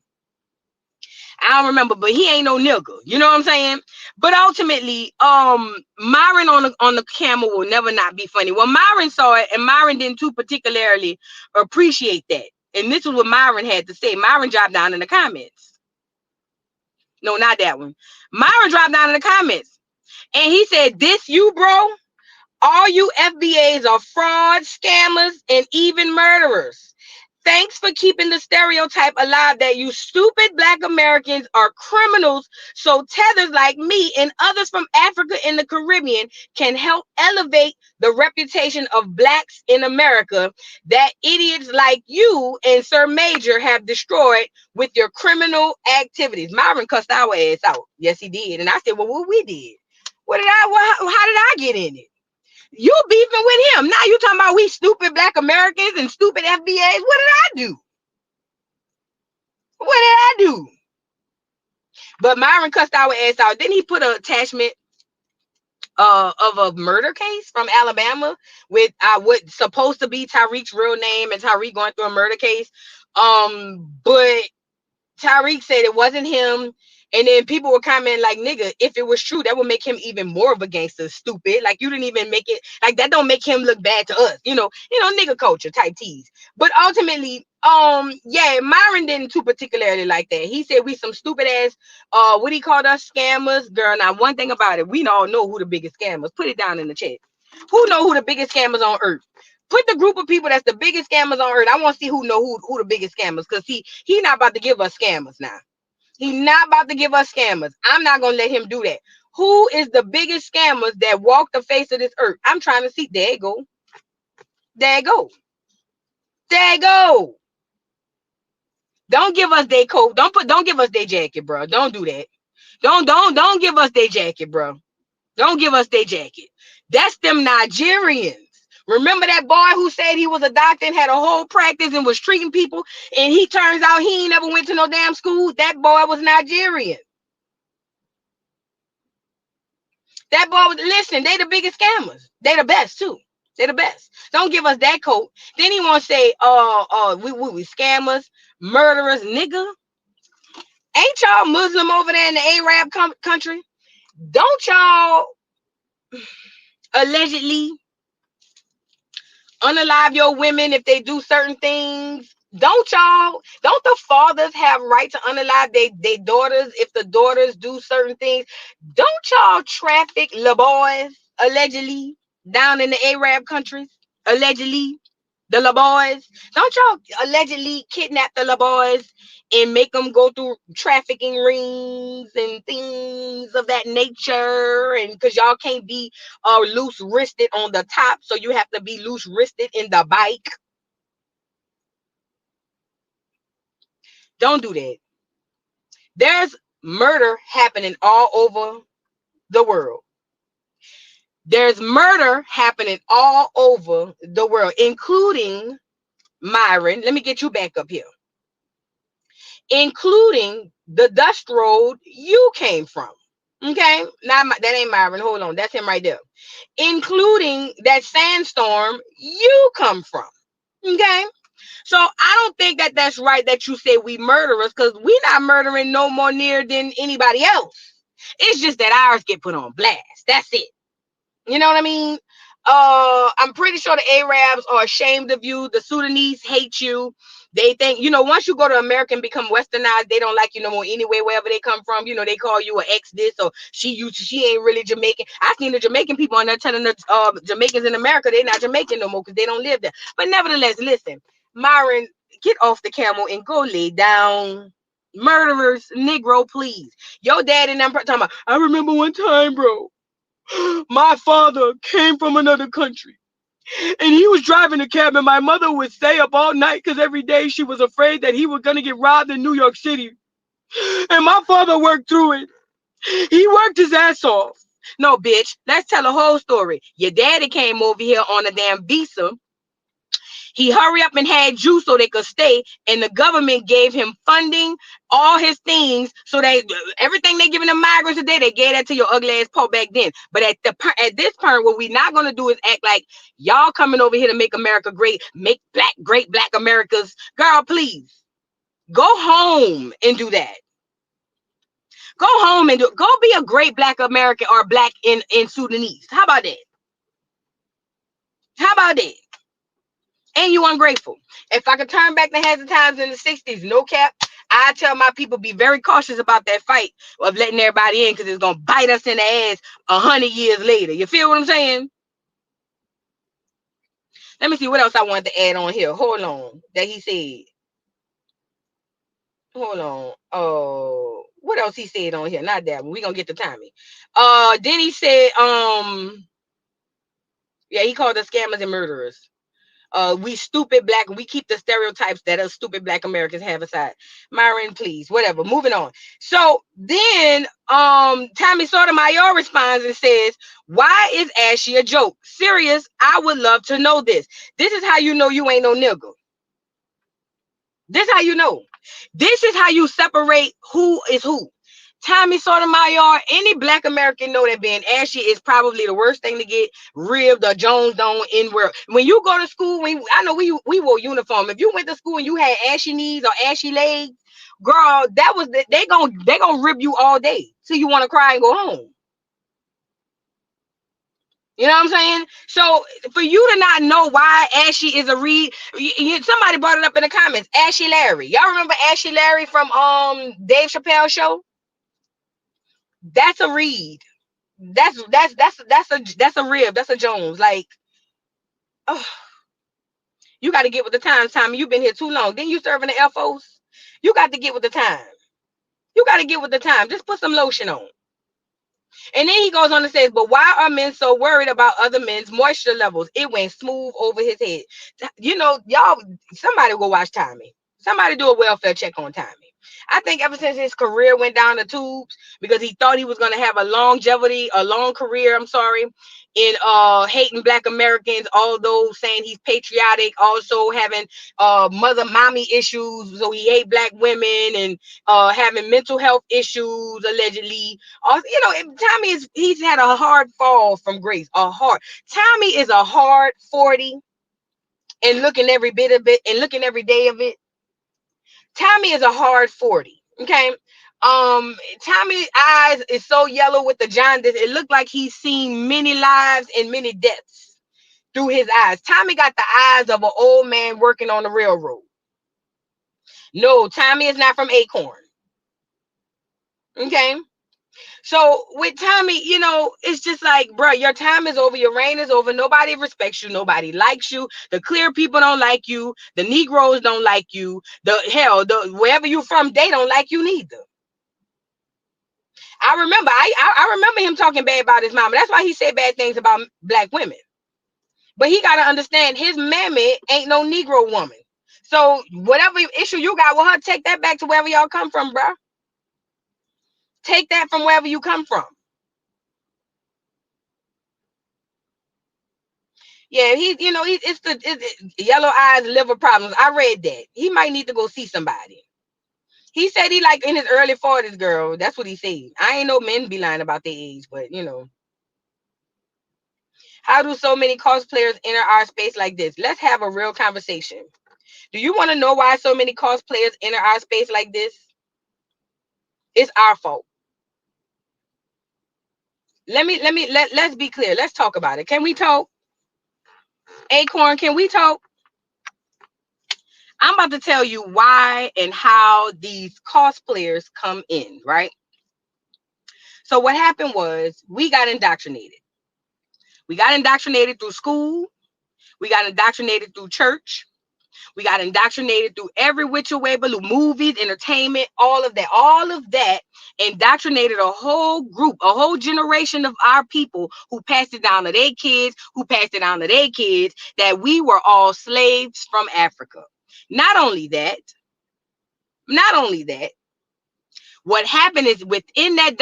I don't remember, but he ain't no nigga. You know what I'm saying? But ultimately, Myron on the camel will never not be funny. Well, Myron saw it, and Myron didn't too particularly appreciate that. And this is what Myron had to say. Myron dropped down in the comments. No, not that one. Myron dropped down in the comments. And he said, this you, bro? All you FBAs are frauds, scammers, and even murderers. Thanks for keeping the stereotype alive that you stupid Black Americans are criminals, so tethers like me and others from Africa and the Caribbean can help elevate the reputation of Blacks in America that idiots like you and Sir Major have destroyed with your criminal activities. Myron cussed our ass out. Yes, he did. And I said, well, what we did? How did I get in it? You beefing with him. Now you talking about we stupid Black Americans and stupid FBAs. What did I do? What did I do? But Myron cussed our ass out. Then he put an attachment of a murder case from Alabama with what supposed to be Tariq's real name and Tariq going through a murder case. But Tariq said it wasn't him. And then people were commenting like, nigga, if it was true, that would make him even more of a gangster, stupid. Like, you didn't even make it, like, that don't make him look bad to us. Nigga culture type tease. But ultimately, yeah, Myron didn't too particularly like that. He said we some stupid ass, what he called us, scammers. Girl, now one thing about it, we all know who the biggest scammers. Put it down in the chat. Who know who the biggest scammers on earth? Put the group of people that's the biggest scammers on earth. I want to see who know who the biggest scammers, because he not about to give us scammers now. He's not about to give us scammers. I'm not going to let him do that. Who is the biggest scammers that walk the face of this earth? I'm trying to see. There you go. There you go. There you go. Don't give us their coat. Don't give us their jacket, bro. Don't do that. Don't give us their jacket, bro. Don't give us their jacket. That's them Nigerians. Remember that boy who said he was a doctor and had a whole practice and was treating people, and he turns out he ain't never went to no damn school? That boy was Nigerian. That boy was, listen, they the biggest scammers. They the best too. They the best. Don't give us that coat. Then he want to say, we scammers, murderers, nigga. Ain't y'all Muslim over there in the Arab country? Don't y'all allegedly unalive your women if they do certain things? Don't the fathers have right to unalive they daughters if the daughters do certain things? Don't y'all traffic the boys allegedly down in the Arab countries? Allegedly. The little boys. Don't y'all allegedly kidnap the little boys and make them go through trafficking rings and things of that nature? And because y'all can't be loose wristed on the top, so you have to be loose wristed in the bike. Don't do that. There's murder happening all over the world. There's murder happening all over the world, including Myron. Let me get you back up here. Including the dust road you came from. Okay, now that ain't Myron. Hold on, that's him right there. Including that sandstorm you come from. Okay, so I don't think that that's right that you say we murderers, because we not murdering no more near than anybody else. It's just that ours get put on blast. That's it. You know what I mean? I'm pretty sure the Arabs are ashamed of you. The Sudanese hate you. They think, once you go to America and become westernized, they don't like you no more anyway, wherever they come from. They call you an ex this, or she ain't really Jamaican. I seen the Jamaican people on there telling the Jamaicans in America they're not Jamaican no more because they don't live there. But nevertheless, listen, Myron, get off the camel and go lay down. Murderers, Negro, please. Your dad and them talking about, I remember one time, bro. My father came from another country and he was driving a cab, and my mother would stay up all night because every day she was afraid that he was going to get robbed in New York City. And my father worked through it. He worked his ass off. No, bitch, let's tell the whole story. Your daddy came over here on a damn visa. He hurried up and had you so they could stay, and the government gave him funding, all his things, so they everything they giving the migrants today, they gave that to your ugly ass Paul back then. But at this point, what we not gonna do is act like y'all coming over here to make America great, make great black Americas. Girl, please go home and do that. Go home and go be a great black American or black in Sudanese. How about that? How about that? And you ungrateful. If I could turn back the hands of times in the 60s, no cap, I tell my people be very cautious about that fight of letting everybody in, because it's gonna bite us in the ass 100 years later. You feel what I'm saying? Let me see what else I wanted to add on here. Hold on. That he said. Hold on. Oh, what else he said on here? Not that one. We gonna get to Tommy. Then he said, yeah, he called us scammers and murderers. We stupid black, and we keep the stereotypes that us stupid black Americans have aside. Myron, please, whatever. Moving on. So then Tommy Sotomayor responds and says, why is Ashy a joke? Serious, I would love to know this. This is how you know you ain't no nigga. This is how you know. This is how you separate who is who. Tommy Sotomayor, any black American know that being ashy is probably the worst thing to get ribbed or Jones on in world. When you go to school, I know we wore uniform. If you went to school and you had ashy knees or ashy legs, girl, that was they gonna rib you all day till you want to cry and go home. You know what I'm saying? So for you to not know why Ashy is a read, somebody brought it up in the comments. Ashy Larry, y'all remember Ashy Larry from Dave Chappelle show? That's a read. That's a rib. That's a Jones. Like, oh, you got to get with the times, Tommy. You've been here too long. Then you serving the Air Force. You got to get with the time. You got to get with the time. Just put some lotion on. And then he goes on and says, but why are men so worried about other men's moisture levels? It went smooth over his head. Y'all, somebody go watch Tommy. Somebody do a welfare check on Tommy. I think ever since his career went down the tubes, because he thought he was going to have a long career, in hating black Americans, although saying he's patriotic, also having mommy issues, so he hate black women, and having mental health issues allegedly. He's had a hard fall from grace. Tommy is a hard 40, and looking every bit of it, and looking every day of it. Tommy is a hard 40. Okay. Tommy's eyes is so yellow with the jaundice. It looked like he's seen many lives and many deaths through his eyes. Tommy got the eyes of an old man working on the railroad. No, Tommy is not from Acorn. Okay. So with Tommy, you know, it's just like, bro, your time is over. Your reign is over. Nobody respects you. Nobody likes you. The clear people don't like you. The Negroes don't like you. The wherever you from, they don't like you neither. I remember him talking bad about his mama. That's why he said bad things about black women. But he gotta understand his mammy ain't no Negro woman. So whatever issue you got with her, take that back to wherever y'all come from, bro. Take that from wherever you come from. Yeah, it's yellow eyes, liver problems. I read that. He might need to go see somebody. He said he like in his early 40s, girl. That's what he said. I ain't know men be lying about their age, but you know. How do so many cosplayers enter our space like this? Let's have a real conversation. Do you want to know why so many cosplayers enter our space like this? It's our fault. Let's be clear. Let's talk about it. Can we talk? Acorn, can we talk? I'm about to tell you why and how these cosplayers come in, right? So what happened was we got indoctrinated. We got indoctrinated through school. We got indoctrinated through church. We got indoctrinated through every which way but movies, entertainment, all of that. All of that indoctrinated a whole group, a whole generation of our people who passed it down to their kids, who passed it down to their kids, that we were all slaves from Africa. Not only that, what happened is within that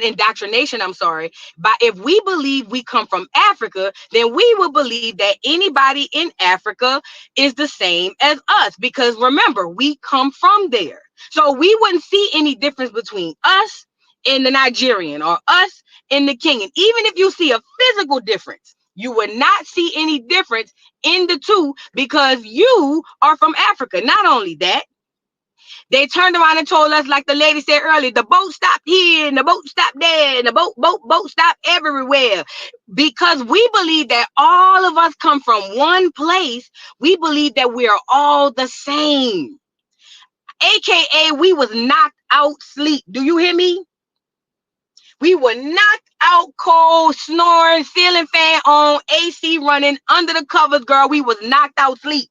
indoctrination, I'm sorry, but if we believe we come from Africa, then we will believe that anybody in Africa is the same as us, because remember, we come from there. So we wouldn't see any difference between us and the Nigerian or us and the Kenyan. Even if you see a physical difference, you would not see any difference in the two because you are from Africa. Not only that, they turned around and told us, like the lady said earlier, the boat stopped here and the boat stopped there and the boat stopped everywhere. Because we believe that all of us come from one place, we believe that we are all the same. AKA, we was knocked out sleep. Do you hear me? We were knocked out cold, snoring, ceiling fan on, AC running, under the covers, girl. We was knocked out sleep.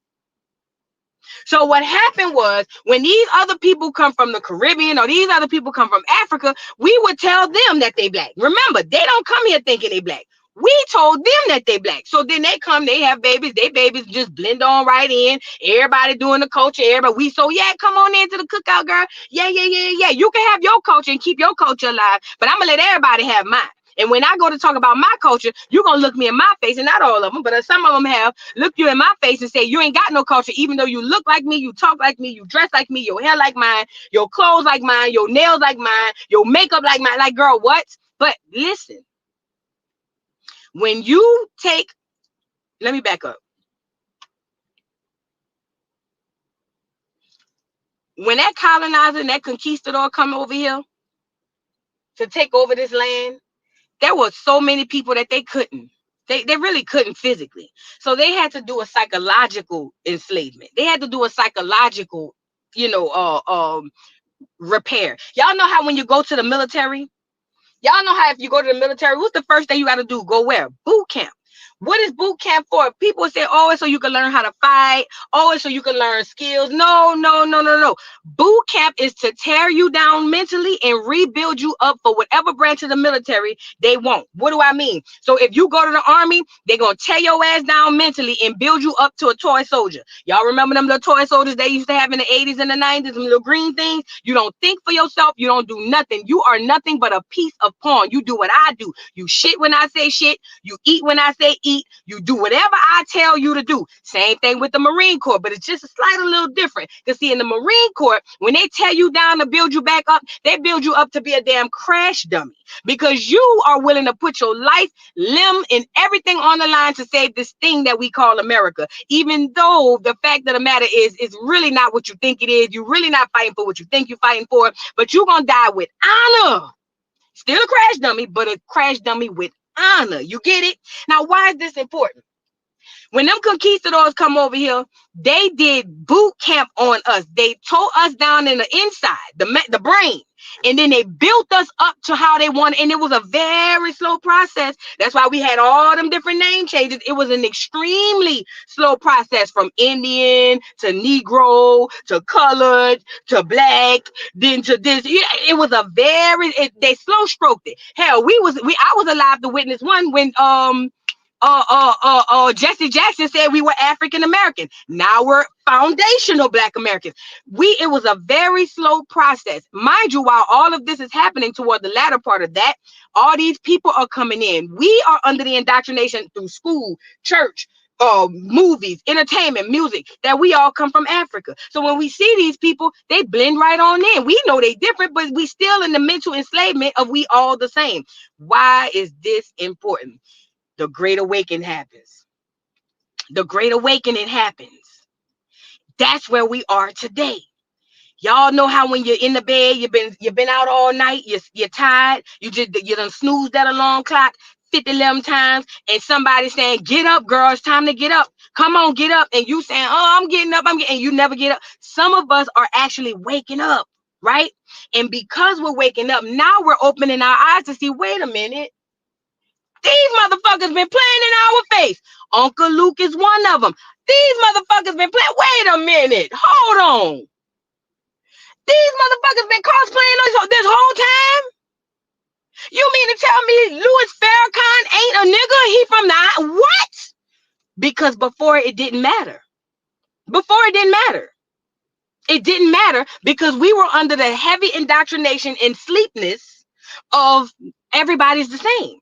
So what happened was when these other people come from the Caribbean or these other people come from Africa, we would tell them that they black. Remember, they don't come here thinking they black. We told them that they black. So then they come, they have babies, they babies just blend on right in. Everybody doing the culture, everybody. Yeah, come on into the cookout, girl. Yeah. You can have your culture and keep your culture alive, but I'm gonna let everybody have mine. And when I go to talk about my culture, you're going to look me in my face, and not all of them, but some of them have looked you in my face and say, you ain't got no culture, even though you look like me, you talk like me, you dress like me, your hair like mine, your clothes like mine, your nails like mine, your makeup like mine. Like, girl, what? But listen, when you take, let me back up. When that colonizer and that conquistador come over here to take over this land, there were so many people that they couldn't. They really couldn't physically. So they had to do a psychological enslavement. They had to do a psychological, repair. Y'all know how when you go to the military, y'all know how if you go to the military, what's the first thing you got to do? Go where? Boot camp. What is boot camp for? People say, oh, it's so you can learn how to fight. Oh, it's so you can learn skills. No. Boot camp is to tear you down mentally and rebuild you up for whatever branch of the military they want. What do I mean? So if you go to the army, they're going to tear your ass down mentally and build you up to a toy soldier. Y'all remember them little toy soldiers they used to have in the 80s and the 90s, them little green things? You don't think for yourself. You don't do nothing. You are nothing but a piece of pawn. You do what I do. You shit when I say shit. You eat when I say eat. You do whatever I tell you to do. Same thing with the Marine Corps, but it's just a little different. Because see, in the Marine Corps, when they tear you down to build you back up, they build you up to be a damn crash dummy. Because you are willing to put your life, limb, and everything on the line to save this thing that we call America. Even though the fact of the matter is, it's really not what you think it is. You're really not fighting for what you think you're fighting for, but you're going to die with honor. Still a crash dummy, but a crash dummy with honor. You get it? Now, why is this important? When them conquistadors come over here, they did boot camp on us. They tore us down in the inside, the brain, and then they built us up to how they wanted. And it was a very slow process. That's why we had all them different name changes. It was an extremely slow process, from Indian to Negro to colored to black, then to this. It was a they slow stroked it. Hell, I was alive to witness one when Jesse Jackson said we were African American. Now we're foundational Black Americans. It was a very slow process. Mind you, while all of this is happening toward the latter part of that, all these people are coming in. We are under the indoctrination through school, church, movies, entertainment, music, that we all come from Africa. So when we see these people, they blend right on in. We know they different, but we still in the mental enslavement of we all the same. Why is this important? The Great Awakening happens. The Great Awakening happens. That's where we are today. Y'all know how when you're in the bed, you've been out all night, you're tired, you done snoozed that alarm clock 50 times, and somebody's saying, "Get up, girl, it's time to get up. Come on, get up." And you saying, "Oh, I'm getting up, and you never get up. Some of us are actually waking up, right? And because we're waking up, now we're opening our eyes to see, wait a minute. These motherfuckers been playing in our face. Uncle Luke is one of them. These motherfuckers been playing. Wait a minute. Hold on. These motherfuckers been cosplaying this whole time? You mean to tell me Louis Farrakhan ain't a nigga? He from the... What? Because before it didn't matter. Before it didn't matter. It didn't matter because we were under the heavy indoctrination and sleepness of everybody's the same.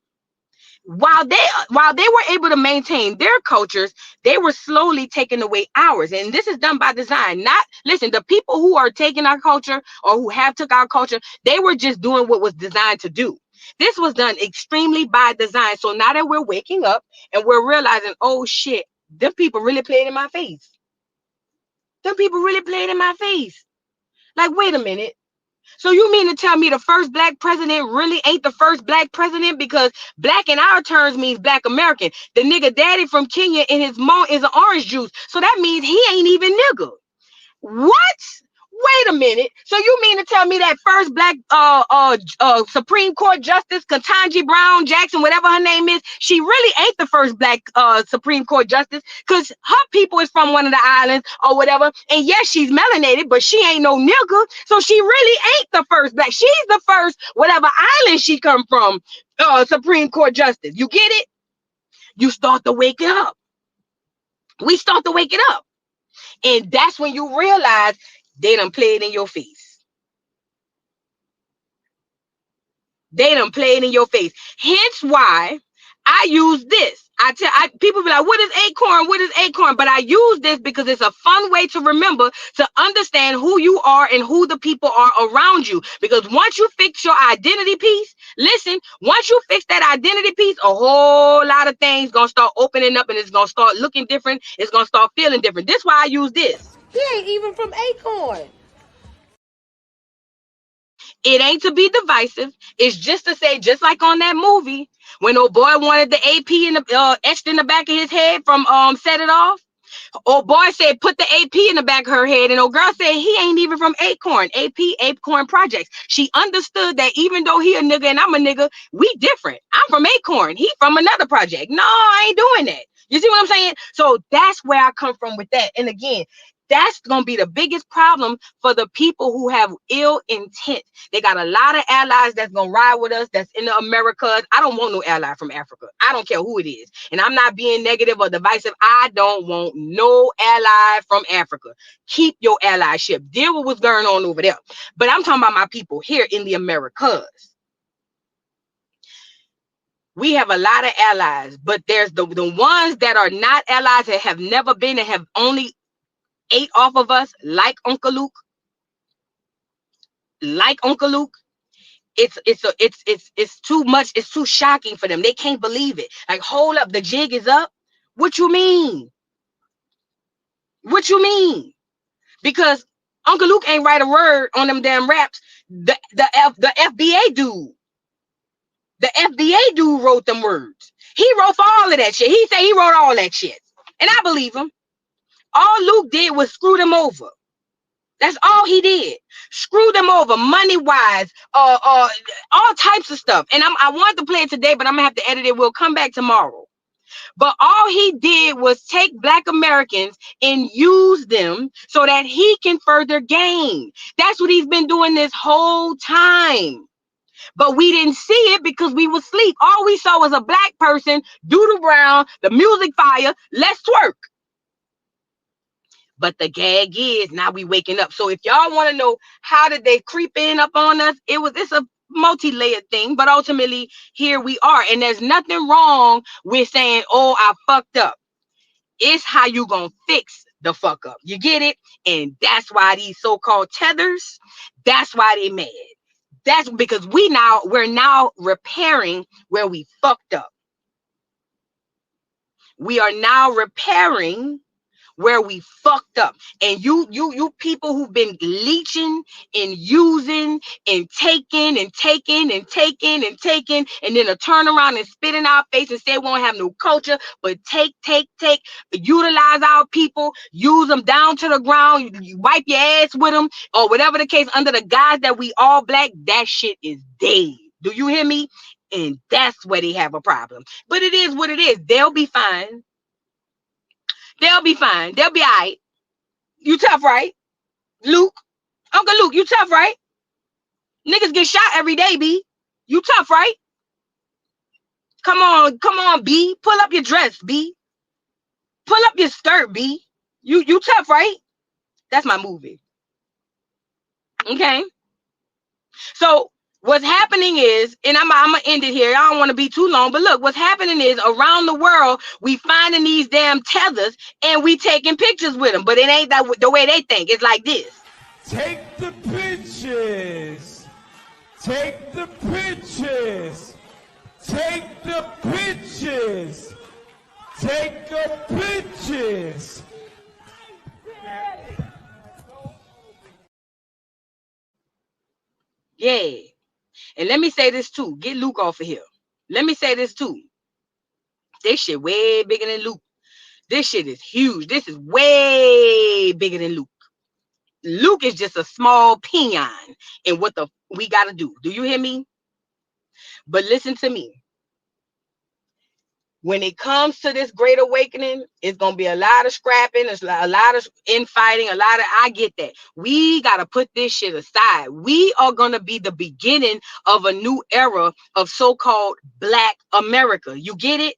While they were able to maintain their cultures, they were slowly taking away ours. And this is done by design. Listen, the people who are taking our culture or who have took our culture, they were just doing what was designed to do. This was done extremely by design. So now that we're waking up and we're realizing, oh shit, them people really played in my face. Them people really played in my face. Like, wait a minute. So you mean to tell me the first Black president really ain't the first Black president? Because Black in our terms means Black American. The nigga daddy from Kenya and his mom is an orange juice. So that means he ain't even nigga. What? Wait a minute. So you mean to tell me that first Black Supreme Court Justice, Ketanji Brown Jackson, whatever her name is, she really ain't the first Black Supreme Court Justice, because her people is from one of the islands or whatever. And yes, she's melanated, but she ain't no nigga. So she really ain't the first Black. She's the first, whatever island she come from, Supreme Court Justice. You get it? You start to wake it up. We start to wake it up. And that's when you realize they done played in your face. They done played in your face. Hence why I use this. People be like, what is acorn? What is acorn? But I use this because it's a fun way to remember, to understand who you are and who the people are around you. Because once you fix your identity piece, listen, once you fix that identity piece, a whole lot of things gonna start opening up and it's gonna start looking different. It's gonna start feeling different. This is why I use this. He ain't even from Acorn. It ain't to be divisive. It's just to say, just like on that movie, when old boy wanted the AP in the etched in the back of his head from Set It Off. Old boy said, put the AP in the back of her head. And old girl said, he ain't even from Acorn. Acorn Projects. She understood that even though he a nigga and I'm a nigga, we different. I'm from Acorn. He from another project. No, I ain't doing that. You see what I'm saying? So that's where I come from with that. And again, that's going to be the biggest problem for the people who have ill intent. They got a lot of allies that's going to ride with us, that's in the Americas. I don't want no ally from Africa. I don't care who it is. And I'm not being negative or divisive. I don't want no ally from Africa. Keep your allyship. Deal with what's going on over there. But I'm talking about my people here in the Americas. We have a lot of allies, but there's the ones that are not allies that have never been and have only ate off of us, like Uncle Luke. It's too much. It's too shocking for them. They can't believe it. Like, hold up, the jig is up. What you mean? What you mean? Because Uncle Luke ain't write a word on them damn raps. The FBA dude. The FBA dude wrote them words. He wrote for all of that shit. He said he wrote all that shit. And I believe him. All Luke did was screw them over. That's all he did. Screw them over, money wise, all types of stuff. And I wanted to play it today, but I'm gonna have to edit it. We'll come back tomorrow. But all he did was take Black Americans and use them so that he can further gain. That's what he's been doing this whole time. But we didn't see it because we was asleep. All we saw was a black person, Doodle Brown, the music fire, let's twerk. But the gag is now we waking up. So if y'all want to know how did they creep in up on us, it's a multi-layered thing, but ultimately here we are. And there's nothing wrong with saying, oh, I fucked up. It's how you gonna fix the fuck up. You get it? And that's why these so-called tethers, that's why they mad. That's because we're now repairing where we fucked up. We are now repairing where we fucked up. And you people who've been leeching and using and taking and taking and taking and taking, and then to turn around and spit in our face and say we won't have no culture, but take, utilize our people, use them down to the ground, you wipe your ass with them, or whatever the case, under the guise that we all black, that shit is dead. Do you hear me? And that's where they have a problem. But it is what it is. They'll be fine. They'll be fine. They'll be all right. You tough, right? Luke. Uncle Luke, you tough, right? Niggas get shot every day, B. You tough, right? Come on, B. Pull up your dress, B. Pull up your skirt, B. You tough, right? That's my movie. Okay. So what's happening is, and I'm gonna end it here. I don't want to be too long, but look, what's happening is around the world, we finding these damn tethers and we taking pictures with them, but it ain't that the way they think. It's like this. Take the pictures. Take the pictures. Take the pictures. Take the pictures. Yeah. And let me say this too. Get Luke off of here. Let me say this too. This shit way bigger than Luke. This shit is huge. This is way bigger than Luke. Luke is just a small peon in what we got to do. Do you hear me? But listen to me. When it comes to this great awakening, it's going to be a lot of scrapping, a lot of infighting, I get that. We got to put this shit aside. We are going to be the beginning of a new era of so-called Black America. You get it?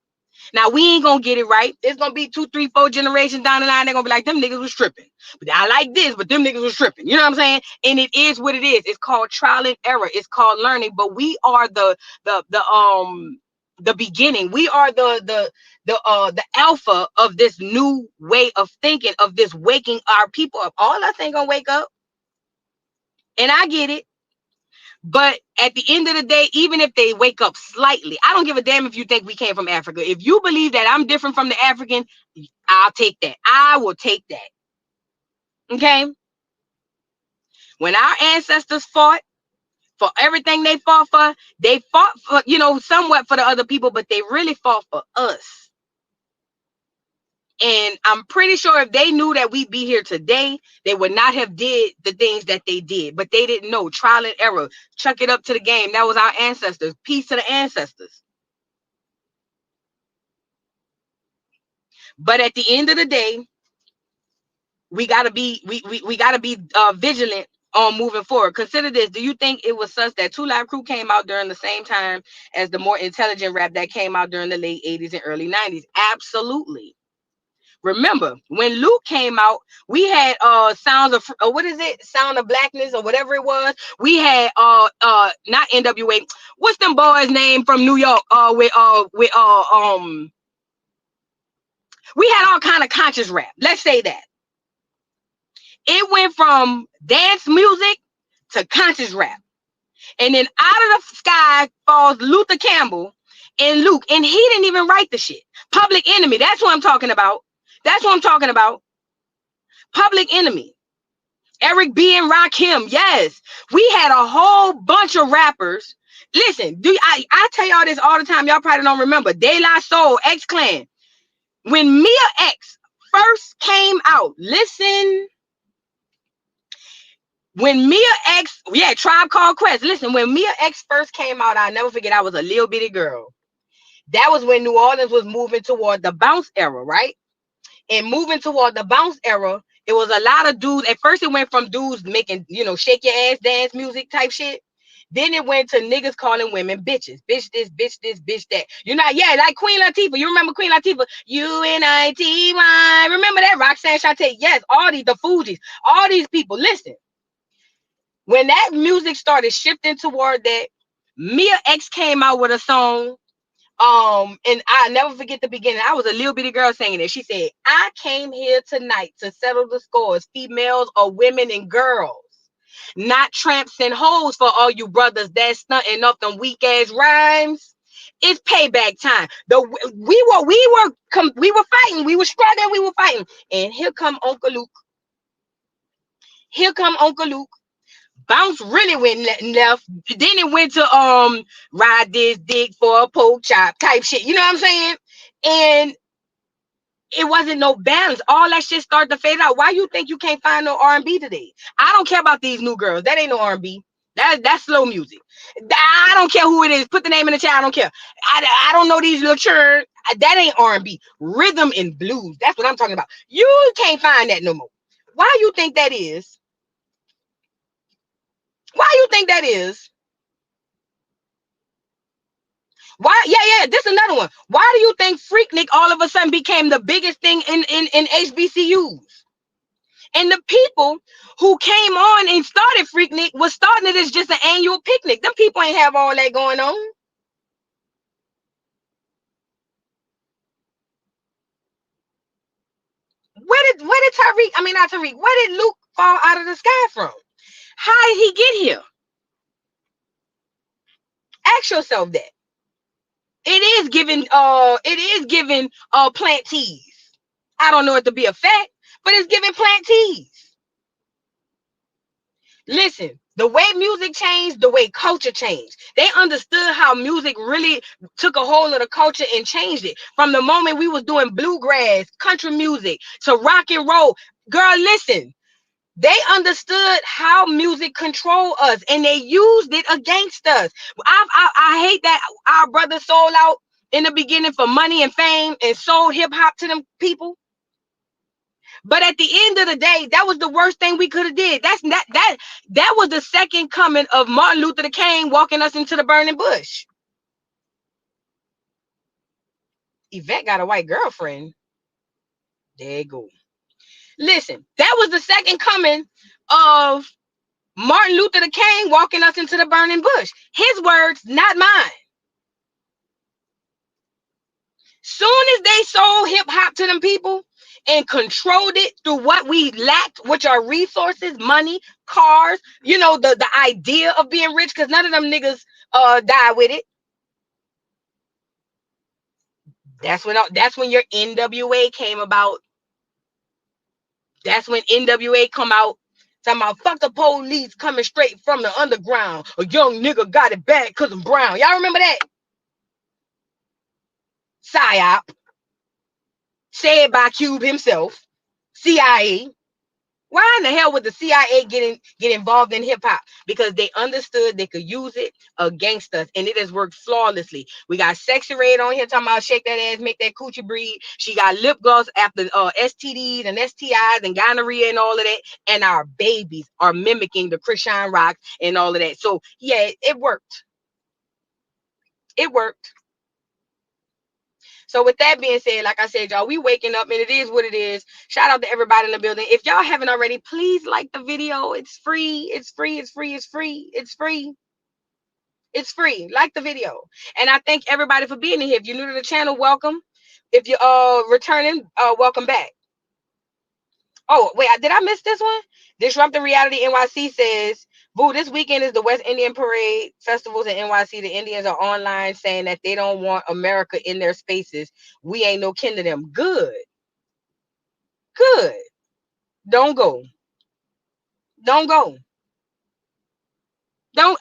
Now, we ain't going to get it right. It's going to be 2, 3, 4 generations down the line. They're going to be like, them niggas was tripping. But I like this, but them niggas was tripping. You know what I'm saying? And it is what it is. It's called trial and error. It's called learning. But we are the beginning. We are the alpha of this new way of thinking, of this waking our people up. All us ain't gonna wake up. And I get it. But at the end of the day, even if they wake up slightly, I don't give a damn if you think we came from Africa. If you believe that I'm different from the African, I'll take that. I will take that. Okay? When our ancestors fought for everything they fought for somewhat for the other people, but they really fought for us. And I'm pretty sure if they knew that we'd be here today, they would not have did the things that they did. But they didn't know. Trial and error. Chuck it up to the game. That was our ancestors. Peace to the ancestors. But at the end of the day, we gotta be vigilant on moving forward. Consider this. Do you think it was sus that 2 Live Crew came out during the same time as the more intelligent rap that came out during the late 80s and early 90s? Absolutely. Remember, when Luke came out, we had Sound of Blackness or whatever it was. We had not NWA. What's them boys' name from New York? We had all kind of conscious rap. Let's say that. It went from dance music to conscious rap. And then out of the sky falls Luther Campbell and Luke. And he didn't even write the shit. Public Enemy. That's what I'm talking about. Public Enemy. Eric B. and Rakim. Yes. We had a whole bunch of rappers. Listen, I tell y'all this all the time. Y'all probably don't remember. De La Soul, X-Clan. When Mia X first came out, listen. When Mia X, yeah, Tribe Called Quest. Listen, when Mia X first came out, I'll never forget. I was a little bitty girl. That was when New Orleans was moving toward the bounce era, right? And moving toward the bounce era, it was a lot of dudes. At first, it went from dudes making, shake your ass dance music type shit. Then it went to niggas calling women bitches. Bitch this, bitch that. Yeah, like Queen Latifah. You remember Queen Latifah? UNITY. Remember that? Roxanne Shante. Yes, all the Fugees. All these people. Listen, when that music started shifting toward that, Mia X came out with a song. And I never forget the beginning. I was a little bitty girl singing it. She said, I came here tonight to settle the scores, females or women and girls, not tramps and hoes for all you brothers that's stunting up them weak ass rhymes. It's payback time. We were fighting, we were struggling, we were fighting. And here come Uncle Luke. Here come Uncle Luke. Bounce really went left. Then it went to ride this dick for a pork chop type shit. You know what I'm saying? And it wasn't no balance. All that shit started to fade out. Why you think you can't find no R&B today? I don't care about these new girls. That ain't no R&B. That's slow music. I don't care who it is. Put the name in the chat. I don't care. I don't know these little churn. That ain't R&B. Rhythm and blues. That's what I'm talking about. You can't find that no more. Why you think that is? Why you think that is? Why? Yeah. This is another one. Why do you think Freaknik all of a sudden became the biggest thing in HBCUs? And the people who came on and started Freaknik was starting it as just an annual picnic. Them people ain't have all that going on. Where did Tariq? I mean not Tariq. Where did Luke fall out of the sky from? How did he get here? Ask yourself that. It is giving plant teas. I don't know it to be a fact, but it's giving plant teas. Listen, the way music changed, the way culture changed. They understood how music really took a hold of the culture and changed it. From the moment we was doing bluegrass, country music, to rock and roll. Girl, listen, they understood how music controlled us and they used it against us. I hate that our brothers sold out in the beginning for money and fame and sold hip hop to them people. But at the end of the day, that was the worst thing we could have did. That was the second coming of Martin Luther King walking us into the burning bush. Yvette got a white girlfriend. There you go. Listen, that was the second coming of Martin Luther King walking us into the burning bush. His words, not mine. Soon as they sold hip hop to them people and controlled it through what we lacked, which are resources, money, cars, the idea of being rich, because none of them niggas die with it. That's when your NWA came about. That's when NWA come out talking about fuck the police coming straight from the underground. A young nigga got it bad because I'm brown. Y'all remember that? PSYOP. Said by Cube himself. CIA. Why in the hell would the CIA get involved in hip hop? Because they understood they could use it against us, and it has worked flawlessly. We got Sexy Red on here talking about shake that ass, make that coochie breathe. She got lip gloss after STDs and STIs and gonorrhea and all of that, and our babies are mimicking the Christian rock and all of that. So yeah, it worked. It worked. So with that being said, like I said, y'all, we waking up and it is what it is. Shout out to everybody in the building. If y'all haven't already, please like the video. It's free. It's free. It's free. It's free. It's free. It's free. Like the video. And I thank everybody for being here. If you're new to the channel, welcome. If you're returning, welcome back. Oh, wait, did I miss this one? Disrupting Reality NYC says, boo, this weekend is the West Indian Parade Festivals in NYC. The Indians are online saying that they don't want America in their spaces. We ain't no kin to them. Good. Good. Don't go. Don't go. Don't.